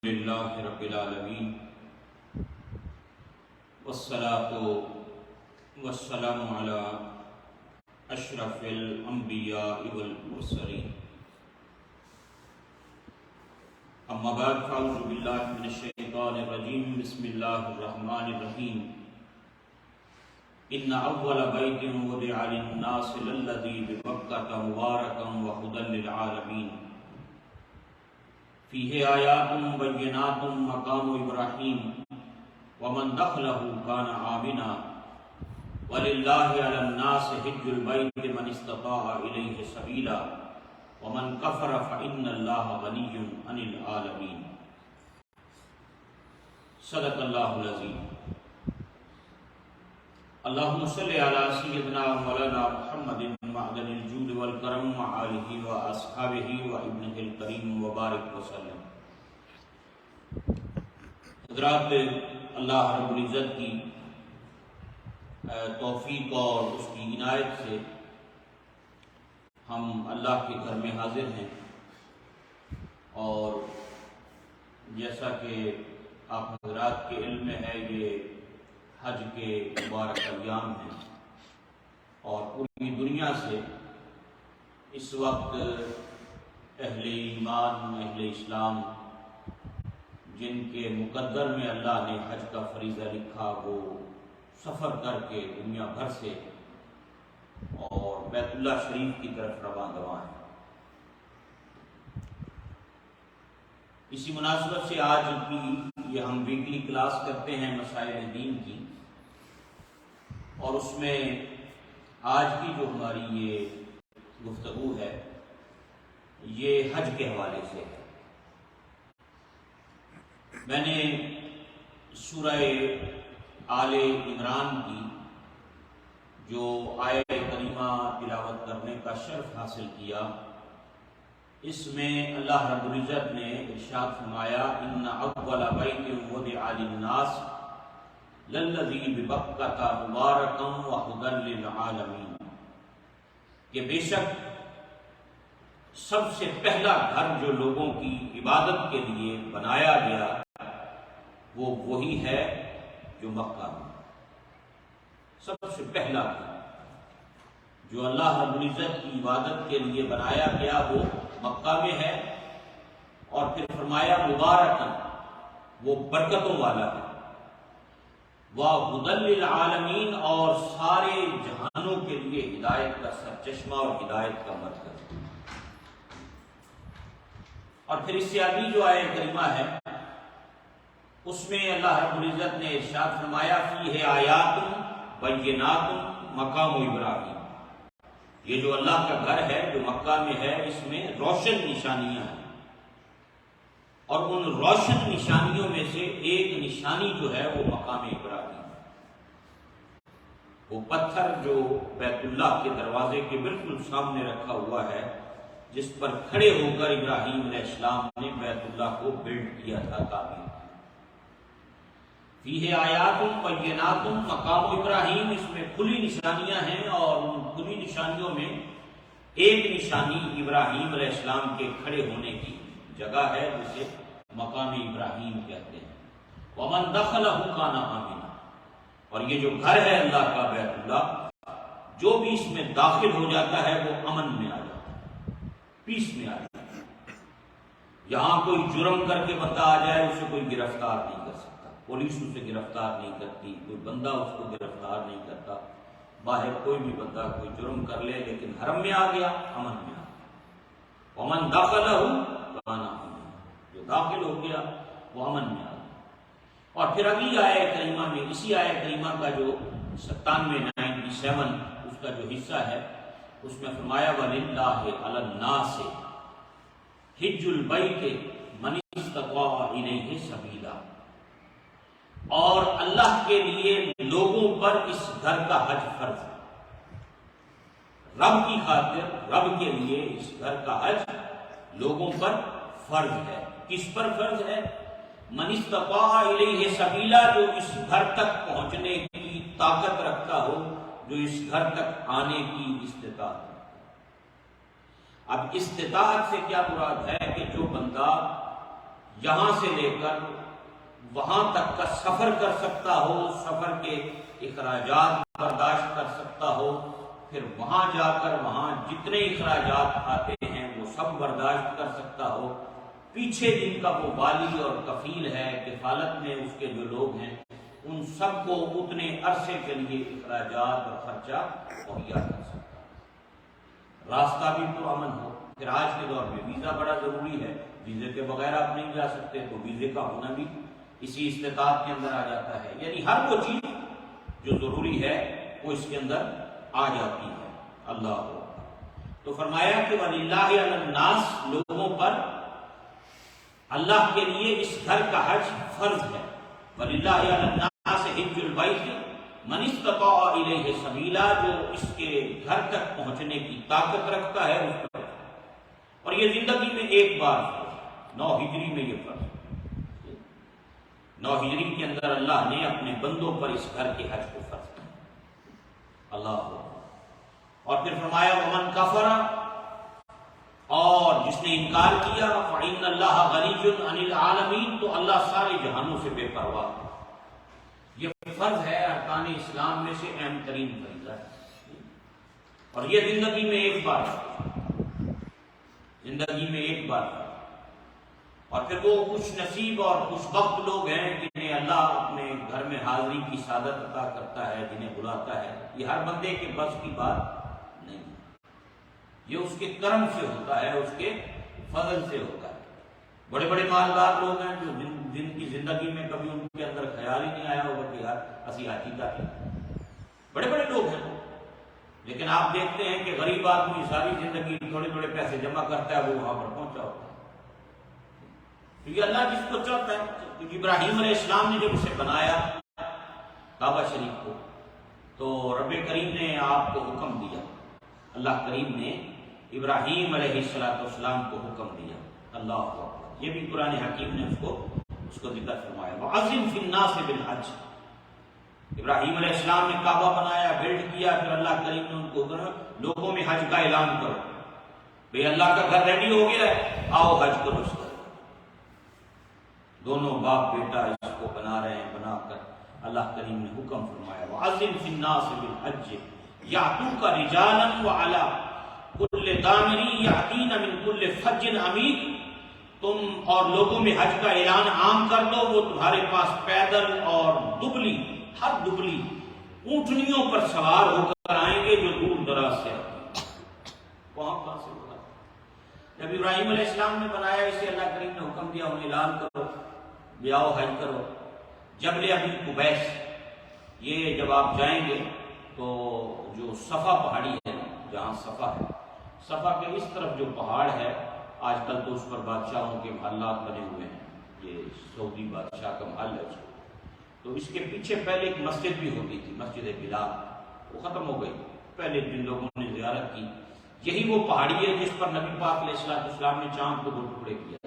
للہ رب العالمین والصلاة والسلام علی اشرف الانبیاء والمرسلین اما بعد فاعوذ باللہ من الشیطان الرجیم بسم اللہ الرحمن الرحیم ان اول بیت وضع للناس للذی ببکۃ مبارکا وہدی للعالمین فیہ آیات بینات مقام ابراہیم ومن دخلہ کان آمنا وللہ علی الناس حج البیت من استطاع الیہ سبیلا ومن کفر فإن اللہ غنی عن العالمین۔ صدق اللہ العظیم۔ اللہم صلی علی سیدنا مولانا محمد معدن الجود والکرم وآلہ واصحابہ وابنہ الکریم وبارک وسلم۔ حضرات، اللہ رب العزت کی توفیق اور اس کی عنایت سے ہم اللہ کے گھر میں حاضر ہیں، اور جیسا کہ آپ حضرات کے علم میں ہے یہ حج کے مبارک ایام ہیں، اور پوری دنیا سے اس وقت اہل ایمان اہل اسلام جن کے مقدر میں اللہ نے حج کا فریضہ لکھا وہ سفر کر کے دنیا بھر سے اور بیت اللہ شریف کی طرف رواں دواں ہیں۔ اسی مناسبت سے آج کی یہ ہم ویکلی کلاس کرتے ہیں مسائل دین کی، اور اس میں آج کی جو ہماری یہ گفتگو ہے یہ حج کے حوالے سے ہے۔ میں نے سورہ آل عمران کی جو آیت کریمہ تلاوت کرنے کا شرف حاصل کیا، اس میں اللہ رب العزت نے ارشاد فرمایا ان اول بیت وضع للناس للذی ببکۃ مبارکا وہدی للعالمین، کہ بے شک سب سے پہلا گھر جو لوگوں کی عبادت کے لیے بنایا گیا وہ وہی ہے جو مکہ میں۔ سب سے پہلا گھر جو اللہ رب العزت کی عبادت کے لیے بنایا گیا وہ مکہ میں ہے، اور پھر فرمایا مبارکاً، وہ برکتوں والا ہے، وَهُدًى لِّلْعَالَمِينَ، اور سارے جہانوں کے لیے ہدایت کا سرچشمہ اور ہدایت کا مرکز۔ اور پھر اس سے آگے جو آیت کریمہ ہے اس میں اللہ رب العزت نے ارشاد فرمایا فیہ آیات بینات مقام ابراہیم، یہ جو اللہ کا گھر ہے جو مکہ میں ہے اس میں روشن نشانیاں ہیں، اور ان روشن نشانیوں میں سے ایک نشانی جو ہے وہ مقام ابراہیم، وہ پتھر جو بیت اللہ کے دروازے کے بالکل سامنے رکھا ہوا ہے، جس پر کھڑے ہو کر ابراہیم علیہ السلام نے بیت اللہ کو بلڈ کیا تھا، تعمیر۔ فیہ آیات بینات مقام ابراہیم، اس میں کھلی نشانیاں ہیں، اور ان کھلی نشانیوں میں ایک نشانی ابراہیم علیہ السلام کے کھڑے ہونے کی جگہ ہے جسے مقام ابراہیم کہتے ہیں۔ ومن دخلہ کان آمنا، اور یہ جو گھر ہے اللہ کا بیت اللہ، جو بھی اس میں داخل ہو جاتا ہے وہ امن میں آ جاتا ہے، پیس میں آ جاتا ہے۔ یہاں کوئی جرم کر کے بندہ آ جائے اسے کوئی گرفتار نہیں کر سکتا، پولیس اسے گرفتار نہیں کرتی، کوئی بندہ اس کو گرفتار نہیں کرتا، باہر کوئی بھی بندہ کوئی جرم کر لے لیکن حرم میں آ گیا، امن میں آ گیا۔ ومن دخلہ کان آمنا، جو داخل ہو گیا وہ امن میں آ گیا۔ اور پھر اگلی آیت کریمہ میں اسی آیت کریمہ کا جو 97 اس کا جو حصہ ہے اس میں فرمایا وَلِلَّهِ عَلَى النَّاسِ حِجُّ الْبَيْتِ مَنِ اسْتَطَاعَ إِلَيْهِ سَبِيلًا، اور اللہ کے لیے لوگوں پر اس گھر کا حج فرض ہے، رب کی خاطر رب کے لیے اس گھر کا حج لوگوں پر فرض ہے۔ کس پر فرض ہے؟ من استطاع الیہ سبیلا، جو اس گھر تک پہنچنے کی طاقت رکھتا ہو، جو اس گھر تک آنے کی استطاعت۔ اب استطاعت سے کیا مراد ہے کہ جو بندہ یہاں سے لے کر وہاں تک کا سفر کر سکتا ہو، سفر کے اخراجات برداشت کر سکتا ہو، پھر وہاں جا کر وہاں جتنے اخراجات آتے ہیں وہ سب برداشت کر سکتا ہو، پیچھے جن کا وہ والی اور کفیل ہے، کفالت میں اس کے جو لوگ ہیں، ان سب کو اتنے عرصے کے لیے اخراجات اور خرچہ مہیا کر سکتا ہے، راستہ بھی پرامن ہو۔ پھر آج کے دور میں ویزا بڑا ضروری ہے، ویزے کے بغیر آپ نہیں جا سکتے، تو ویزے کا ہونا بھی اسی استطاعت کے اندر آ جاتا ہے، یعنی ہر وہ چیز جو ضروری ہے وہ اس کے اندر آ جاتی ہے۔ اللہ اکبر۔ تو فرمایا کہ وَلِلَّهِ عَلَى النَّاسِ، لوگوں پر اللہ کے لیے اس گھر کا حج فرض ہے۔ وَلِلَّهِ عَلَى النَّاسِ حِجُّ الْبَيْتِ مَنِ اسْتَطَاعَ إِلَيْهِ سَبِيلًا، جو اس کے گھر تک پہنچنے کی طاقت رکھتا ہے اس پر، اور یہ زندگی میں ایک بار فرض، 9 ہجری میں یہ فرض، 9 ہجری کے اندر اللہ نے اپنے بندوں پر اس گھر کے حج کو فرض کیا۔ اللہ ہو۔ اور پھر فرمایا ومن کفر، اور جس نے انکار کیا، فإن اللہ غنی عن العالمین، تو اللہ سارے جہانوں سے بے پرواہ ہے۔ یہ فرض ہے ارکان اسلام میں سے اہم ترین فریضہ ہے، اور یہ زندگی میں ایک بار، زندگی میں ایک بار۔ اور پھر وہ خوش نصیب اور خوش بخت لوگ ہیں جنہیں اللہ اپنے گھر میں حاضری کی سعادت عطا کرتا ہے، جنہیں بلاتا ہے۔ یہ ہر بندے کے بس کی بات نہیں، یہ اس کے کرم سے ہوتا ہے، اس کے فضل سے ہوتا ہے۔ بڑے بڑے مالدار لوگ ہیں جو جن کی زندگی میں کبھی ان کے اندر خیال ہی نہیں آیا ہوگا کہ یار اسی حاجی کا ہے، بڑے بڑے لوگ ہیں، لیکن آپ دیکھتے ہیں کہ غریب آدمی ساری زندگی تھوڑے تھوڑے پیسے جمع کرتا ہے، وہ وہاں پر پہنچا ہوتا ہے، کیونکہ اللہ جس کو چاہتا ہے۔ کیونکہ ابراہیم علیہ السلام نے جب اسے بنایا کعبہ شریف کو، تو رب کریم نے آپ کو حکم دیا، اللہ کریم نے ابراہیم علیہ السلام کو حکم دیا۔ اللہ اکبر۔ یہ بھی قرآن حکیم نے اس کو ذکر فرمایا، وَعَظِّمْ فِي النَّاسِ بِالْحَجِّ۔ ابراہیم علیہ السلام نے کعبہ بنایا، بلڈ کیا، پھر اللہ کریم نے ان کو لوگوں میں حج کا اعلان کرو، بھئی اللہ کا گھر ریڈی ہو گیا ہے، آؤ حج کرو اس کا۔ دونوں باپ بیٹا اس کو بنا رہے ہیں، بنا کر اللہ کریم نے حکم فرمایا، وَعَظِّمْ فِي النَّاسِ بِالْحَجِّ يَأْتُوكَ رِجَالًا وَعَلَىٰ كُلِّ ضَامِرٍ يَأْتِينَ مِن كُلِّ فَجٍّ عَمِيقٍ۔ تم اور لوگوں میں حج کا اعلان عام کر دو، وہ تمہارے پاس پیدل اور دبلی، ہر دبلی اونٹنیوں پر سوار ہو کر آئیں گے جو دور دراز سے آتے ہیں۔ کہاں سے ہوگا؟ جب ابراہیم علیہ السلام نے بنایا اسے، اللہ کریم نے حکم دیا انہیں اعلان کرو، بیاؤ حج کرو۔ جبل ابی قبیس، یہ جب آپ جائیں گے تو جو صفا پہاڑی ہے، جہاں صفا ہے، صفا کے اس طرف جو پہاڑ ہے، آج کل تو اس پر بادشاہوں کے محلات بنے ہوئے ہیں، یہ سعودی بادشاہ کا محل ہے اس کو، تو اس کے پیچھے پہلے ایک مسجد بھی ہوتی تھی، مسجد بلال، وہ ختم ہو گئی، پہلے جن لوگوں نے زیارت کی۔ یہی وہ پہاڑی ہے جس پر نبی پاک علیہ السلام نے چاند کو 2 ٹکڑے کیا،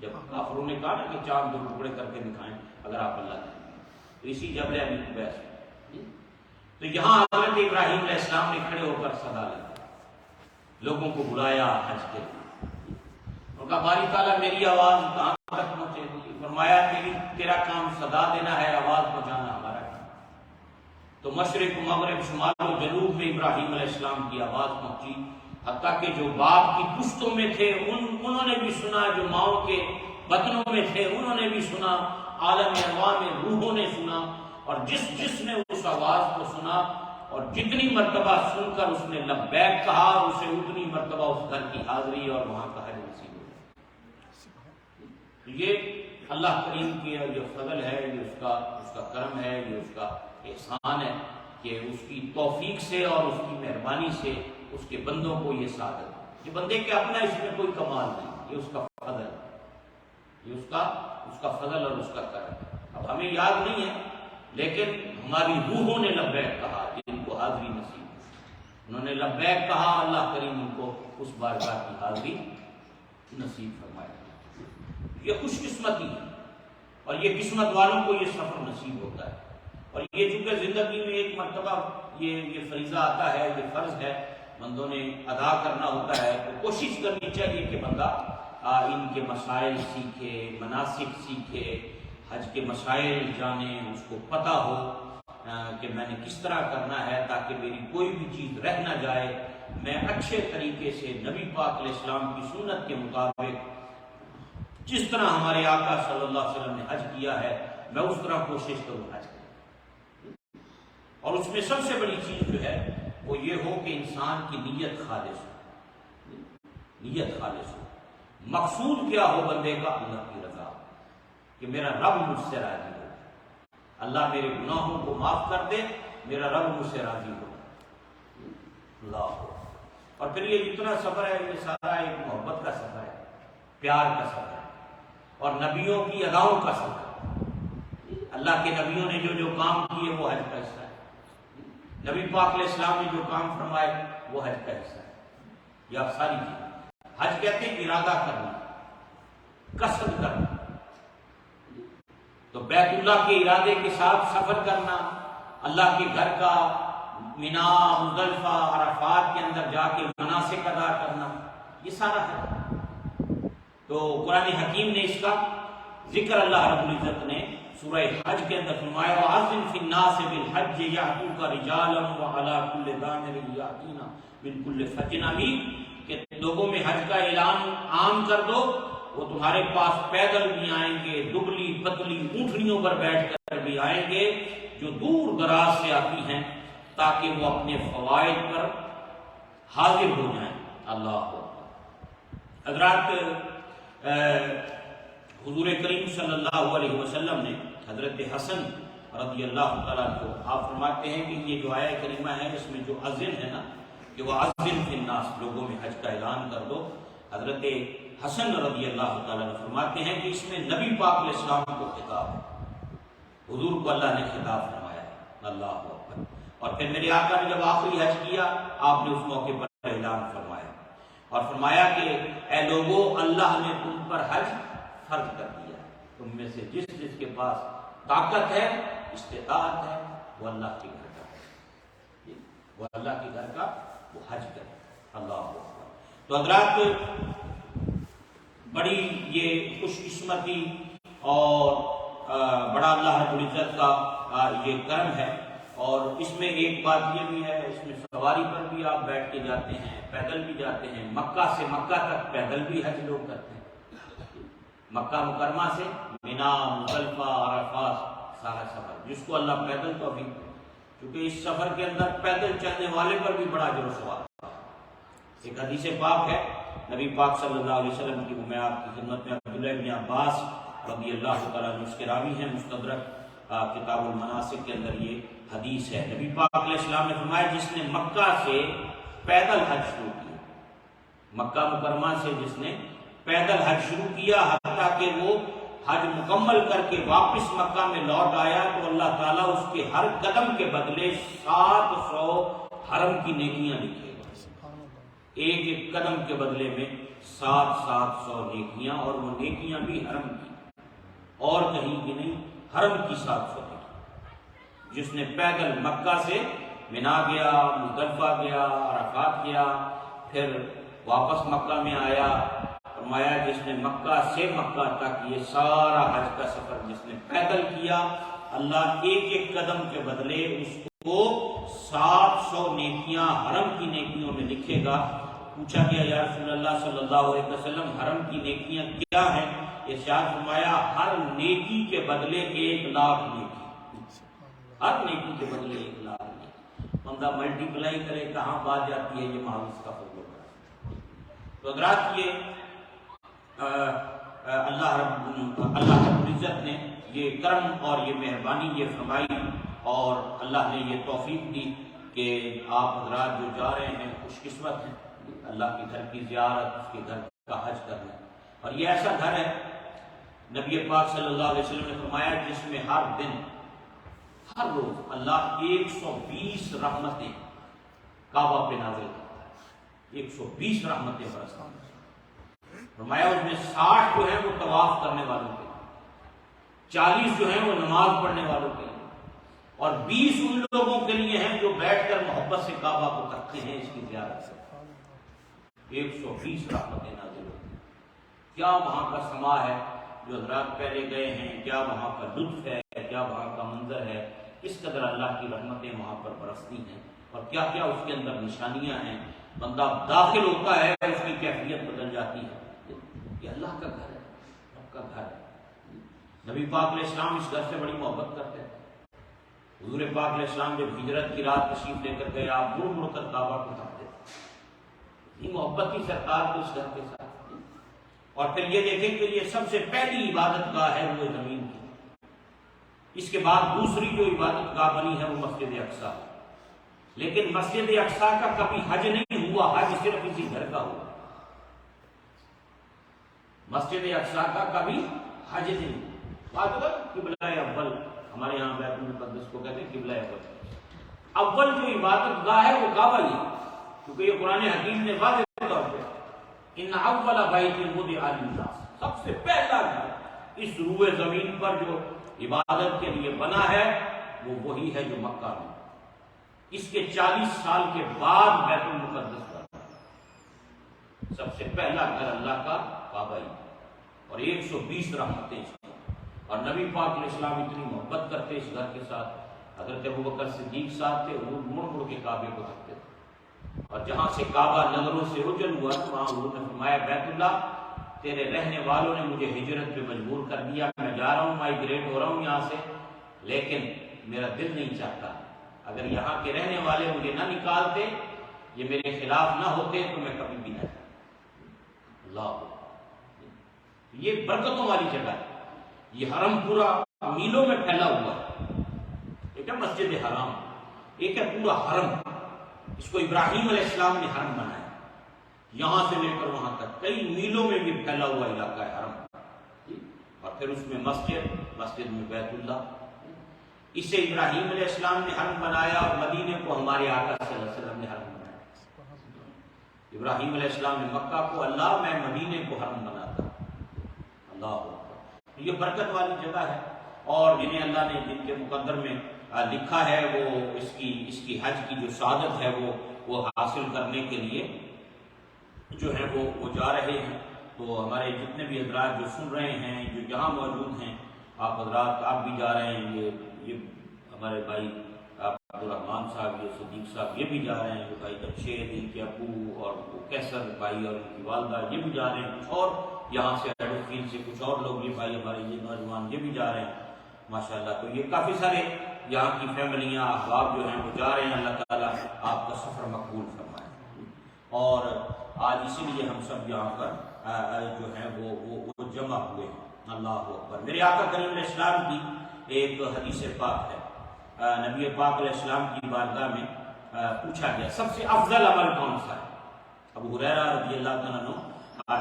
جب کافروں نے کہا نا کہ چاند 2 ٹکڑے کر کے دکھائیں اگر آپ اللہ کریں، تو اسی جبل ابی قبیس۔ تو یہاں حضرت ابراہیم علیہ السلام نے کھڑے ہو کر صدا لگائی، لوگوں کو بلایا حج کے لیے، اور کہا باری تعالیٰ میری آواز کہاں تک پہنچے گی؟ فرمایا تیرا کام صدا دینا ہے، آواز پہنچانا ہمارا کام۔ تو مشرق مغرب شمال و جنوب میں ابراہیم علیہ السلام کی آواز پہنچی، حتیٰ کہ جو باپ کی پشتوں میں تھے انہوں نے بھی سنا، جو ماؤں کے بطنوں میں تھے انہوں نے بھی سنا، عالم ارواح میں روحوں نے سنا، اور جس نے اس آواز کو سنا اور جتنی مرتبہ سن کر اس نے لبیک کہا، اسے اتنی مرتبہ اس گھر کی حاضری اور وہاں کا حج نصیب ہو گیا۔ یہ اللہ کریم کی جو فضل ہے، یہ اس کا کرم ہے، یہ اس کا احسان ہے کہ اس کی توفیق سے اور اس کی مہربانی سے اس کے بندوں کو یہ سعادت ہے۔ یہ بندے کے اپنا اس میں کوئی کمال نہیں، یہ اس کا فضل ہے، یہ اس کا فضل اور اس کا کرم ہے۔ اب ہمیں یاد نہیں ہے، لیکن ہماری روحوں نے لبیک کہا، جن کو حاضری نصیب ہے، انہوں نے لبیک کہا، اللہ کریم ان کو اس بارگاہ کی حاضری نصیب فرمائے۔ یہ خوش قسمتی ہے، اور یہ قسمت والوں کو یہ سفر نصیب ہوتا ہے۔ اور یہ چونکہ زندگی میں ایک مرتبہ یہ فریضہ آتا ہے، یہ فرض ہے، بندوں نے ادا کرنا ہوتا ہے، تو کوشش کرنی چاہیے کہ بندہ ان کے مسائل سیکھے، مناسک سیکھے، حج کے مسائل جانے، اس کو پتہ ہو کہ میں نے کس طرح کرنا ہے تاکہ میری کوئی بھی چیز رہ نہ جائے، میں اچھے طریقے سے نبی پاک علیہ السلام کی سنت کے مطابق جس طرح ہمارے آقا صلی اللہ علیہ وسلم نے حج کیا ہے میں اس طرح کوشش کروں حج کروں۔ اور اس میں سب سے بڑی چیز جو ہے وہ یہ ہو کہ انسان کی نیت خالص ہو، نیت خالص ہو، مقصود کیا ہو بندے کا، اللہ کی رضا، کہ میرا رب مجھ سے راضی ہو، اللہ میرے گناہوں کو معاف کر دے، میرا رب مجھ سے راضی ہو اللہ۔ اور پھر یہ جتنا سفر ہے یہ سارا ایک محبت کا سفر ہے، پیار کا سفر ہے، اور نبیوں کی اداؤں کا سفر۔ اللہ کے نبیوں نے جو جو کام کیے وہ حج کا حصہ ہے، نبی پاک علیہ السلام نے جو کام فرمائے وہ حج کا حصہ ہے۔ یہ آپ ساری چیزیں حج کہتے ہیں ارادہ کرنا، قصد کرنا، تو بیت اللہ کے ارادے کے ساتھ سفر کرنا، اللہ کے گھر کا مینا، مزدلفہ، عرفات کے اندر جا کے مناسک ادا کرنا، یہ سارا ہے۔ تو قرآن حکیم نے اس کا ذکر اللہ رب العزت نے سورہ حج کے اندر فرمایا وَأَذِّن فِي النَّاسِ بِالْحَجِّ يَأْتُوكَ رِجَالًا وَعَلَىٰ كُلِّ ضَامِرٍ يَأْتِينَ مِن كُلِّ فَجٍّ عَمِيقٍ، کہ لوگوں میں حج کا اعلان عام کر دو، وہ تمہارے پاس پیدل بھی آئیں گے، دبلی پتلی اونٹنیوں پر بیٹھ کر بھی آئیں گے، جو دور دراز سے آتی ہیں تاکہ وہ اپنے فوائد پر حاضر ہو جائیں۔ اللہ حضرات، حضور کریم صلی اللہ علیہ وسلم نے حضرت حسن رضی اللہ تعالیٰ کو آپ فرماتے ہیں کہ یہ جو آیہ کریمہ ہے اس میں جو اذن ہے نا کہ وہ اذن فی الناس، لوگوں میں حج کا اعلان کر دو، حضرت حسن رضی اللہ تعالیٰ نے فرماتے ہیں کہ اس میں نبی پاک علیہ السلام کو خطاب ہے، حضور کو اللہ نے خطاب فرمایا ہے، اللہ اکبر۔ اور پھر میرے آقا نے جب آخری حج کیا آپ نے اس موقع پر اعلان فرمایا اور فرمایا کہ اے لوگو، اللہ نے تم پر حج فرض کر دیا ہے، تم میں سے جس جس کے پاس طاقت ہے، استطاعت ہے، وہ اللہ کے گھر کا ہے، وہ اللہ کے گھر کا وہ حج کرے، اللہ اکبر۔ تو حضرات، بڑی یہ خوش قسمتی اور بڑا اللہ رب العزت کا یہ کرم ہے، اور اس میں ایک بات یہ بھی ہے، اس میں سواری پر بھی آپ بیٹھ کے جاتے ہیں، پیدل بھی جاتے ہیں، مکہ سے مکہ تک پیدل بھی حج لوگ کرتے ہیں، مکہ مکرمہ سے مینا، مزدلفہ، عرفات، سارا سفر جس کو اللہ پیدل توفیق دے، کیونکہ اس سفر کے اندر پیدل چلنے والے پر بھی بڑا اجر و ثواب ہے۔ ایک حدیث پاک ہے نبی پاک صلی اللہ علیہ وسلم کی، وہ میں آپ کی خدمت میں عبداللہ بن عباس رضی اللہ تعالیٰ عنہ اس کے راوی ہیں، مستدرک کتاب المناسک کے اندر یہ حدیث ہے۔ نبی پاک علیہ السلام نے فرمایا جس نے مکہ سے پیدل حج شروع کیا، مکہ مکرمہ سے جس نے پیدل حج شروع کیا حتیٰ کہ وہ حج مکمل کر کے واپس مکہ میں لوٹ آیا، تو اللہ تعالیٰ اس کے ہر قدم کے بدلے 700 حرم کی نیکیاں لکھے گا، ایک ایک قدم کے بدلے میں 700 نیکیاں، اور وہ نیکیاں بھی حرم کی، اور کہیں کی نہیں، حرم کی 700 نیکیاں۔ جس نے پیدل مکہ سے مینا گیا، مزدلفہ گیا، عرفات گیا، پھر واپس مکہ میں آیا، فرمایا جس نے مکہ سے مکہ تک یہ سارا حج کا سفر جس نے پیدل کیا، اللہ ایک ایک قدم کے بدلے اس کو 700 نیکیاں حرم کی نیکیوں میں لکھے گا۔ پوچھا گیا یا رسول اللہ صلی اللہ علیہ وسلم حرم کی نیکیاں کیا ہیں؟ ارشاد فرمایا ہر نیکی کے بدلے 1,00,000 نیکی، ہر نیکی کے بدلے 1,00,000 نیکی۔ بندہ ملٹی پلائی کرے کہاں بات جاتی ہے، یہ محاذ کا فضل ہے۔ تو حضرات، یہ اللہ رب العزت نے یہ کرم اور یہ مہربانی یہ فرمائی، اور اللہ نے یہ توفیق دی کہ آپ حضرات جو جا رہے ہیں خوش قسمت ہیں، اللہ کے گھر کی زیارت، اس کے گھر کا حج کرنا، اور یہ ایسا گھر ہے نبی پاک صلی اللہ علیہ وسلم نے فرمایا جس میں ہر دن، ہر روز اللہ 120 رحمتیں کعبہ پہ نازل کرتا ہے، 120 رحمتیں برستا ہے۔ فرمایا اس میں 60 جو ہیں وہ طواف کرنے والوں کے لیے، 40 جو ہیں وہ نماز پڑھنے والوں کے لیے، اور 20 ان لوگوں کے لیے ہیں جو بیٹھ کر محبت سے کعبہ کو کرتے ہیں اس کی زیارت سے۔ 120 رحمتیں نازل ہوتی ہیں۔ کیا وہاں کا سما ہے جو حضرات پہلے گئے ہیں، کیا وہاں کا لطف ہے، کیا وہاں کا منظر ہے، اس قدر اللہ کی رحمتیں وہاں پر برستی ہیں، اور کیا کیا اس کے اندر نشانیاں ہیں۔ بندہ داخل ہوتا ہے اس کی کیفیت بدل جاتی ہے۔ یہ اللہ کا گھر ہے، رب کا گھر ہے۔ نبی پاک علیہ السلام اس گھر سے بڑی محبت کرتے ہیں۔ حضور پاک علیہ السلام جب ہجرت کی رات تشریف لے کر گئے، آپ مڑ مڑ کر کعبہ کو تکتے تھے۔ یہ محبت کی سرکار کو اس گھر کے ساتھ۔ اور پھر یہ دیکھیں کہ یہ سب سے پہلی عبادت گاہ ہے وہ زمین کی، اس کے بعد دوسری جو عبادت گاہ بنی ہے وہ مسجد اقصیٰ، لیکن مسجد اقصیٰ کا کبھی حج نہیں ہوا، حج صرف اسی گھر کا ہوا۔ مسجد اقصیٰ کا کبھی حج نہیں ہوا۔ بات ہوگا قبلہ اول، ہمارے یہاں بیت المقدس کو کہتے ہیں قبلہ اول جو عبادت گاہ ہے وہ کعبہ ہی، کیونکہ یہ قرآن حکیم نے واضح طور پہ ان اول بیت وضع للناس، سب سے پہلا گھر اس روئے زمین پر جو عبادت کے لیے بنا ہے وہ وہی ہے جو مکہ میں۔ اس کے 40 سال کے بعد بیت المقدس بنا، سب سے پہلا گھر اللہ کا کعبہ ہی، اور 120 رحمتیں اس میں۔ اور نبی پاک علیہ السلام اتنی محبت کرتے اس گھر کے ساتھ، حضرت ابوبکر صدیق صاحب تھے، وہ مڑ مڑ کے کعبے کو رکھتے تھے، اور جہاں سے کعبہ نظروں سے اوجھل ہوا وہاں حضور نے فرمایا بیت اللہ تیرے رہنے والوں نے مجھے ہجرت پہ مجبور کر دیا، میں جا رہا ہوں، مائیگریٹ ہو رہا ہوں یہاں سے، لیکن میرا دل نہیں چاہتا، اگر یہاں کے رہنے والے مجھے نہ نکالتے، یہ میرے خلاف نہ ہوتے تو میں کبھی بھی نہ جاتا۔ اللہ، یہ برکتوں والی جگہ ہے۔ یہ حرم پورا میلوں میں پھیلا ہوا ہے، ایک ہے مسجد حرام، ایک ہے پورا حرم، اس کو ابراہیم علیہ السلام نے حرم بنایا، یہاں سے لے کر وہاں تک کئی میلوں میں یہ پھیلا ہوا علاقہ ہے حرم، اور پھر اس میں مسجد میں بیت اللہ، اسے ابراہیم علیہ السلام نے حرم بنایا، اور مدینے کو ہمارے آقا صلی اللہ علیہ وسلم نے حرم بنایا۔ ابراہیم علیہ السلام نے مکہ کو، اللہ میں مدینے کو حرم بناتا، اللہ، یہ برکت والی جگہ ہے، اور جنہیں اللہ نے جن کے مقدر میں لکھا ہے وہ اس کی حج کی جو سعادت ہے وہ حاصل کرنے کے لیے جو ہے وہ جا رہے ہیں۔ تو ہمارے جتنے بھی حضرات جو سن رہے ہیں، جو جہاں موجود ہیں، آپ حضرات آپ بھی جا رہے ہیں، یہ ہمارے بھائی عبدالرحمان صاحب، یہ صدیق صاحب، یہ بھی جا رہے ہیں، بھائی جمشید، ان کے ابو اور کیسر بھائی اور ان کی والدہ یہ بھی جا رہے ہیں، کچھ اور یہاں سے ہیڈوفیل سے کچھ اور لوگ یہ بھائی ہمارے یہ نوجوان یہ بھی جا رہے ہیں ماشاءاللہ۔ تو یہ کافی سارے یہاں کی فیملیاں احباب جو ہیں وہ جا رہے ہیں، اللہ تعالیٰ آپ کا سفر مقبول فرمائے۔ اور آج اسی لیے ہم سب یہاں پر جو ہیں وہ جمع ہوئے ہیں، اللہ اکبر۔ میرے آقا کریم علیہ السلام کی ایک حدیث پاک ہے، نبی پاک علیہ السلام کی بارگاہ میں پوچھا گیا سب سے افضل عمل کون سا ہے؟ ابو ہریرہ رضی اللہ تعالیٰ عنہ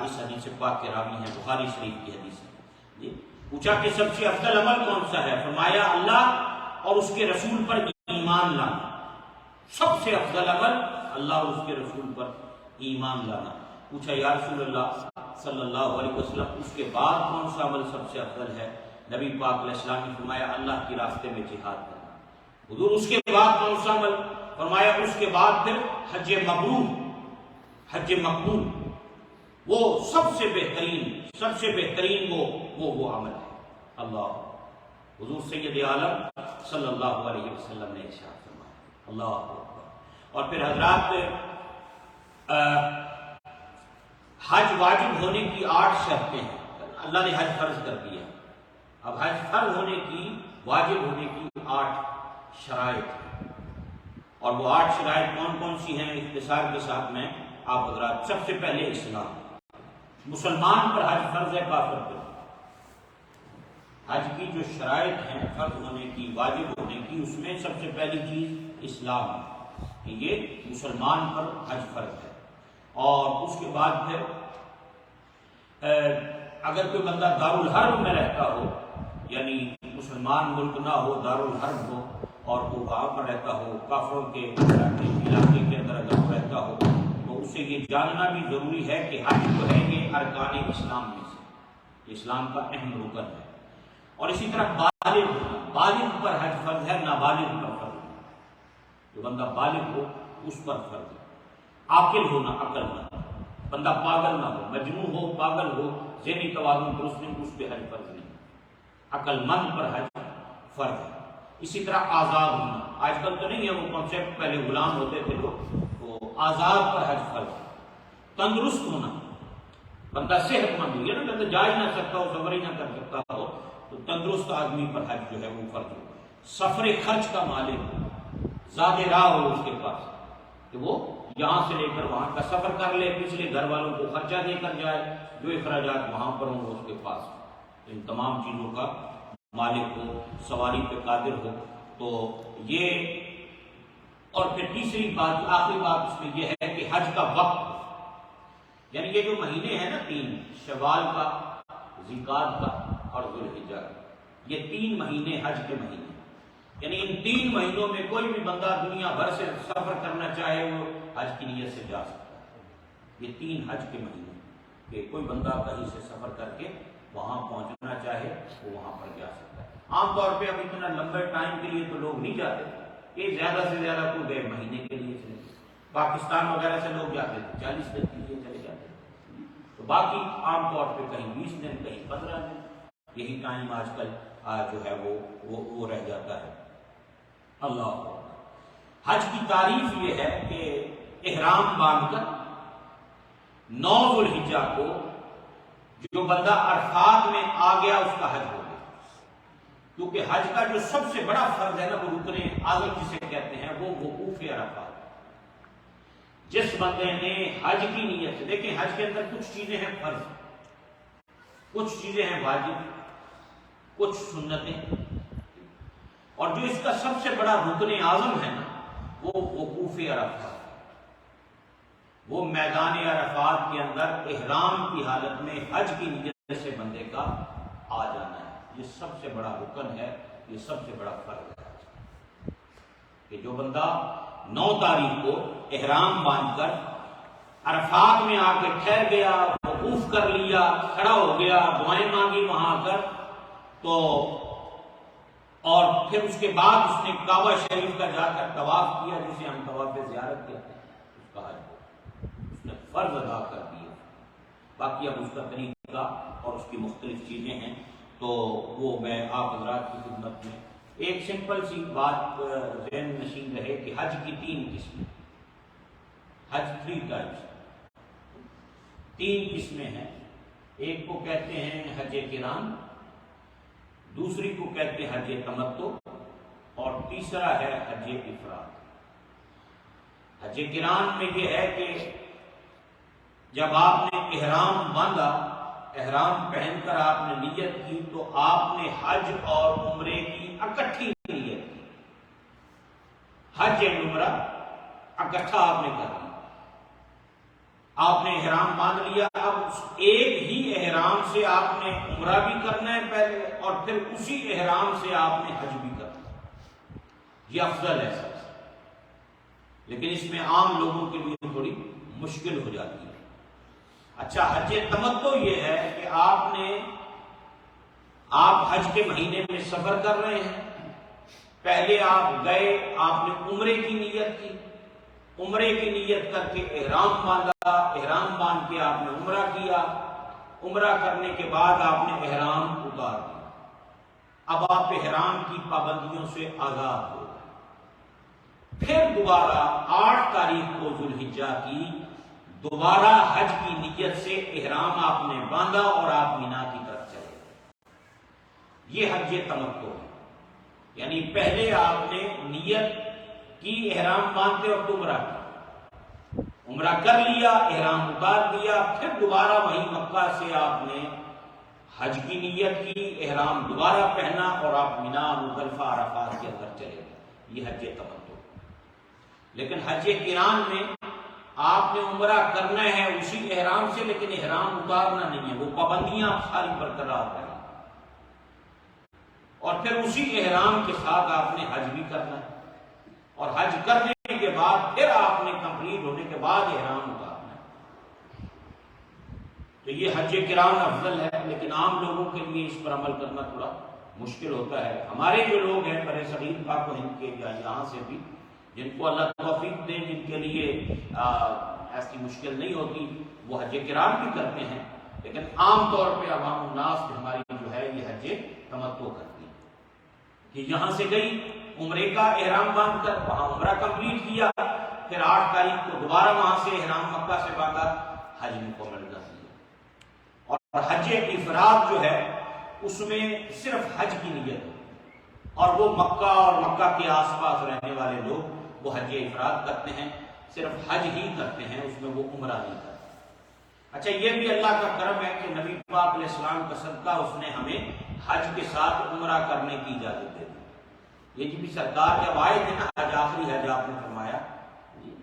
اس حدیث پاک کے راوی ہیں، بخاری شریف کی حدیث ہے، پوچھا کہ سب سے افضل عمل کون سا ہے؟ فرمایا اللہ اور اس کے رسول پر ایمان لانا، سب سے افضل عمل اللہ اور اس کے رسول پر ایمان لانا۔ پوچھا یا رسول اللہ صلی اللہ علیہ وسلم اس کے بعد کون سا عمل سب سے افضل ہے؟ نبی پاک علیہ السلام نے فرمایا اللہ کی راستے میں جہاد کرنا۔ حضور اس کے بعد کون سا عمل؟ فرمایا اس کے بعد پھر حج مبرور، حج مقبول، وہ سب سے بہترین وہ عمل ہے۔ اللہ، حضور سید عالم صلی اللہ علیہ وسلم نے ارشاد فرمایا، اللہ اکبر۔ اور پھر حضرات حج واجب ہونے کی 8 شرطیں ہیں، اللہ نے حج فرض کر دیا، اب حج فرض ہونے کی، واجب ہونے کی 8 شرائط ہیں، اور وہ 8 شرائط کون کون سی ہیں اختصار کے ساتھ میں آپ حضرات۔ سب سے پہلے اسلام، مسلمان پر حج فرض ہے، کافر پر حج کی جو شرائط ہیں فرض ہونے کی، واجب ہونے کی، اس میں سب سے پہلی چیز اسلام ہے کہ یہ مسلمان پر حج فرض ہے۔ اور اس کے بعد پھر اگر کوئی بندہ دارالحرب میں رہتا ہو، یعنی مسلمان ملک نہ ہو، دارالحرب ہو، اور وہ وہاں پر رہتا ہو، کافروں کے علاقے کے اندر اگر وہ رہتا ہو، تو اسے یہ جاننا بھی ضروری ہے کہ حج جو ہے یہ ارکان اسلام میں سے، اسلام کا اہم رکن ہے۔ اور اسی طرح بالغ پر حج فرض ہے، نابالغ پر فرض ہے، جو بندہ بالغ ہو اس پر فرض ہے، عاقل ہونا، عقل مند، بندہ پاگل نہ ہو، مجنون ہو، پاگل ہو، ذہنی توازن درست نہیں، اس پہ حج فرض نہیں، عقل مند پر حج فرض ہے۔ اسی طرح آزاد ہونا، آج کل تو نہیں ہے وہ کانسیپٹ، پہلے غلام ہوتے تھے لوگ، تو آزاد پر حج فرض ہے۔ تندرست ہونا، بندہ صحت مند ہو، نا بندہ جا ہی نہ سکتا ہو، سفر ہی نہ کر سکتا ہو، تو تندرست آدمی پر حج جو ہے وہ فرض ہو۔ سفر خرچ کا مالک ہو، زیادہ راہ ہو اس کے پاس کہ وہ یہاں سے لے کر وہاں کا سفر کر لے، پچھلے گھر والوں کو خرچہ دے کر جائے، جو اخراجات وہاں پر ہوں وہ اس کے پاس ہو، ان تمام چیزوں کا مالک ہو، سواری پہ قادر ہو۔ تو یہ، اور پھر تیسری بات، آخری بات اس میں یہ ہے کہ حج کا وقت، یعنی یہ جو مہینے ہیں نا تین، شوال کا، ذوالقعدہ کا اور ذوالحجہ کا، یہ 3 مہینے حج کے مہینے، یعنی ان 3 مہینوں میں کوئی بھی بندہ دنیا بھر سے سفر کرنا چاہے وہ حج کی نیت سے جا سکتا ہے۔ یہ 3 حج کے مہینے کہ کوئی بندہ کہیں سے سفر کر کے وہاں پہنچنا چاہے وہ وہاں پر جا سکتا ہے۔ عام طور پہ اب اتنا لمبے ٹائم کے لیے تو لوگ نہیں جاتے، یہ زیادہ سے زیادہ کوئی 1.5 مہینے کے لیے چلے، پاکستان وغیرہ سے لوگ جاتے تھے 40 دن کے لیے چلے جاتے تھے، تو باقی عام طور پہ کہیں 20 دن، کہیں 15 دن، یہی ٹائم آج کل جو ہے وہ رہ جاتا ہے۔ اللہ حج کی تعریف یہ ہے کہ احرام باندھ کر 9 ذوالحجہ کو جو بندہ عرفات میں آ گیا اس کا حج ہو گیا، کیونکہ حج کا جو سب سے بڑا فرض ہے نا، وہ رکن اعظم جسے کہتے ہیں، وہ وقوف عرفات۔ جس بندے نے حج کی نیت سے، دیکھیں حج کے اندر کچھ چیزیں ہیں فرض، کچھ چیزیں ہیں واجب، کچھ سنتیں، اور جو اس کا سب سے بڑا رکن اعظم ہے نا وہ وقوف عرفات، وہ میدان عرفات کے اندر احرام کی حالت میں حج کی نیت سے بندے کا آ جانا ہے۔ یہ سب سے بڑا رکن ہے، یہ سب سے بڑا فرض ہے کہ جو بندہ 9 تاریخ کو احرام باندھ کر عرفات میں آ کے ٹھہر گیا، وقوف کر لیا، کھڑا ہو گیا، دعائیں مانگی وہاں آ کر، تو اور پھر اس کے بعد اس نے کعبہ شریف کا جا کر طواف کیا، جسے ہم طواف زیارت کہتے ہیں، اس کا حج اس نے فرض ادا کر دیا۔ باقی اب اس کا طریقہ اور اس کی مختلف چیزیں ہیں، تو وہ میں آپ حضرات کی خدمت میں ایک سمپل سی بات ذہن نشین رہے کہ حج کی 3 قسمیں، حج 3 ٹائپس، 3 قسمیں ہیں۔ ایک کو کہتے ہیں حج قران، دوسری کو کہتے ہیں حج تمتع، اور تیسرا ہے حج افراد۔ حج قران میں یہ ہے کہ جب آپ نے احرام باندھا، احرام پہن کر آپ نے نیت کی، تو آپ نے حج اور عمرے کی اکٹھی نیت کی، حج عمرہ اکٹھا آپ نے کر لیا، آپ نے احرام باندھ لیا۔ اب ایک ہی احرام سے آپ نے عمرہ بھی کرنا ہے پہلے، اور پھر اسی احرام سے آپ نے حج بھی کرنا ہے، یہ افضل ہے سب سے، لیکن اس میں عام لوگوں کے لیے تھوڑی مشکل ہو جاتی ہے۔ اچھا، حج تمتع یہ ہے کہ آپ حج کے مہینے میں سفر کر رہے ہیں، پہلے آپ گئے، آپ نے عمرے کی نیت کی، عمرے کی نیت کر کے احرام باندھا، احرام باندھ کے آپ نے عمرہ کیا، عمرہ کرنے کے بعد آپ نے احرام اتار دیا، اب آپ احرام کی پابندیوں سے آزاد ہو گئے۔ پھر دوبارہ 8 تاریخ کو ذوالحجہ کی دوبارہ حج کی نیت سے احرام آپ نے باندھا اور آپ مینا کی طرف چلے گئے، یہ حج تمتع ہے۔ یعنی پہلے آپ نے نیت کی احرام باندھتے اور عمرہ کی، عمرہ کر لیا، احرام اتار دیا، پھر دوبارہ وہیں مکہ سے آپ نے حج کی نیت کی، احرام دوبارہ پہنا اور آپ مینا، مزدلفہ، عرفات کے اندر چلے گئے، یہ حج تمتع۔ لیکن حج قران میں آپ نے عمرہ کرنا ہے اسی احرام سے، لیکن احرام اتارنا نہیں ہے، وہ پابندیاں ساری برقرار رہیں، اور پھر اسی احرام کے ساتھ آپ نے حج بھی کرنا ہے، اور حج کرنے کے بعد پھر آپ نے کمپلیٹ ہونے کے بعد احرام اتارنا ہے۔ تو یہ حج قران افضل ہے، لیکن عام لوگوں کے لیے اس پر عمل کرنا تھوڑا مشکل ہوتا ہے۔ ہمارے جو لوگ ہیں بر صغیر پاک و ہند کے یا یہاں سے بھی، جن کو اللہ توفیق دے، جن کے لیے ایسی مشکل نہیں ہوتی، وہ حج کرام بھی کرتے ہیں، لیکن عام طور پہ عوام الناس ہماری جو ہے یہ حج تمتع کرتی ہے کہ یہاں سے گئی عمرے کا احرام باندھ کر وہاں عمرہ کمپلیٹ کیا، پھر 8 تاریخ کو دوبارہ وہاں سے احرام مکہ سے باندھا، حج مکمل کر لیا۔ اور حج افراد جو ہے اس میں صرف حج کی نیت ہے، اور وہ مکہ اور مکہ کے آس پاس رہنے والے لوگ وہ حج افراد کرتے ہیں، صرف حج ہی کرتے ہیں، اس میں وہ عمرہ نہیں کرتے۔ اچھا، یہ بھی اللہ کا کرم ہے کہ نبی پاک علیہ السلام کا صدقہ اس نے ہمیں حج کے ساتھ عمرہ کرنے کی اجازت دے دی۔ یہ بھی سرکار جب آئے تھے نا، حج آخری حج آپ نے فرمایا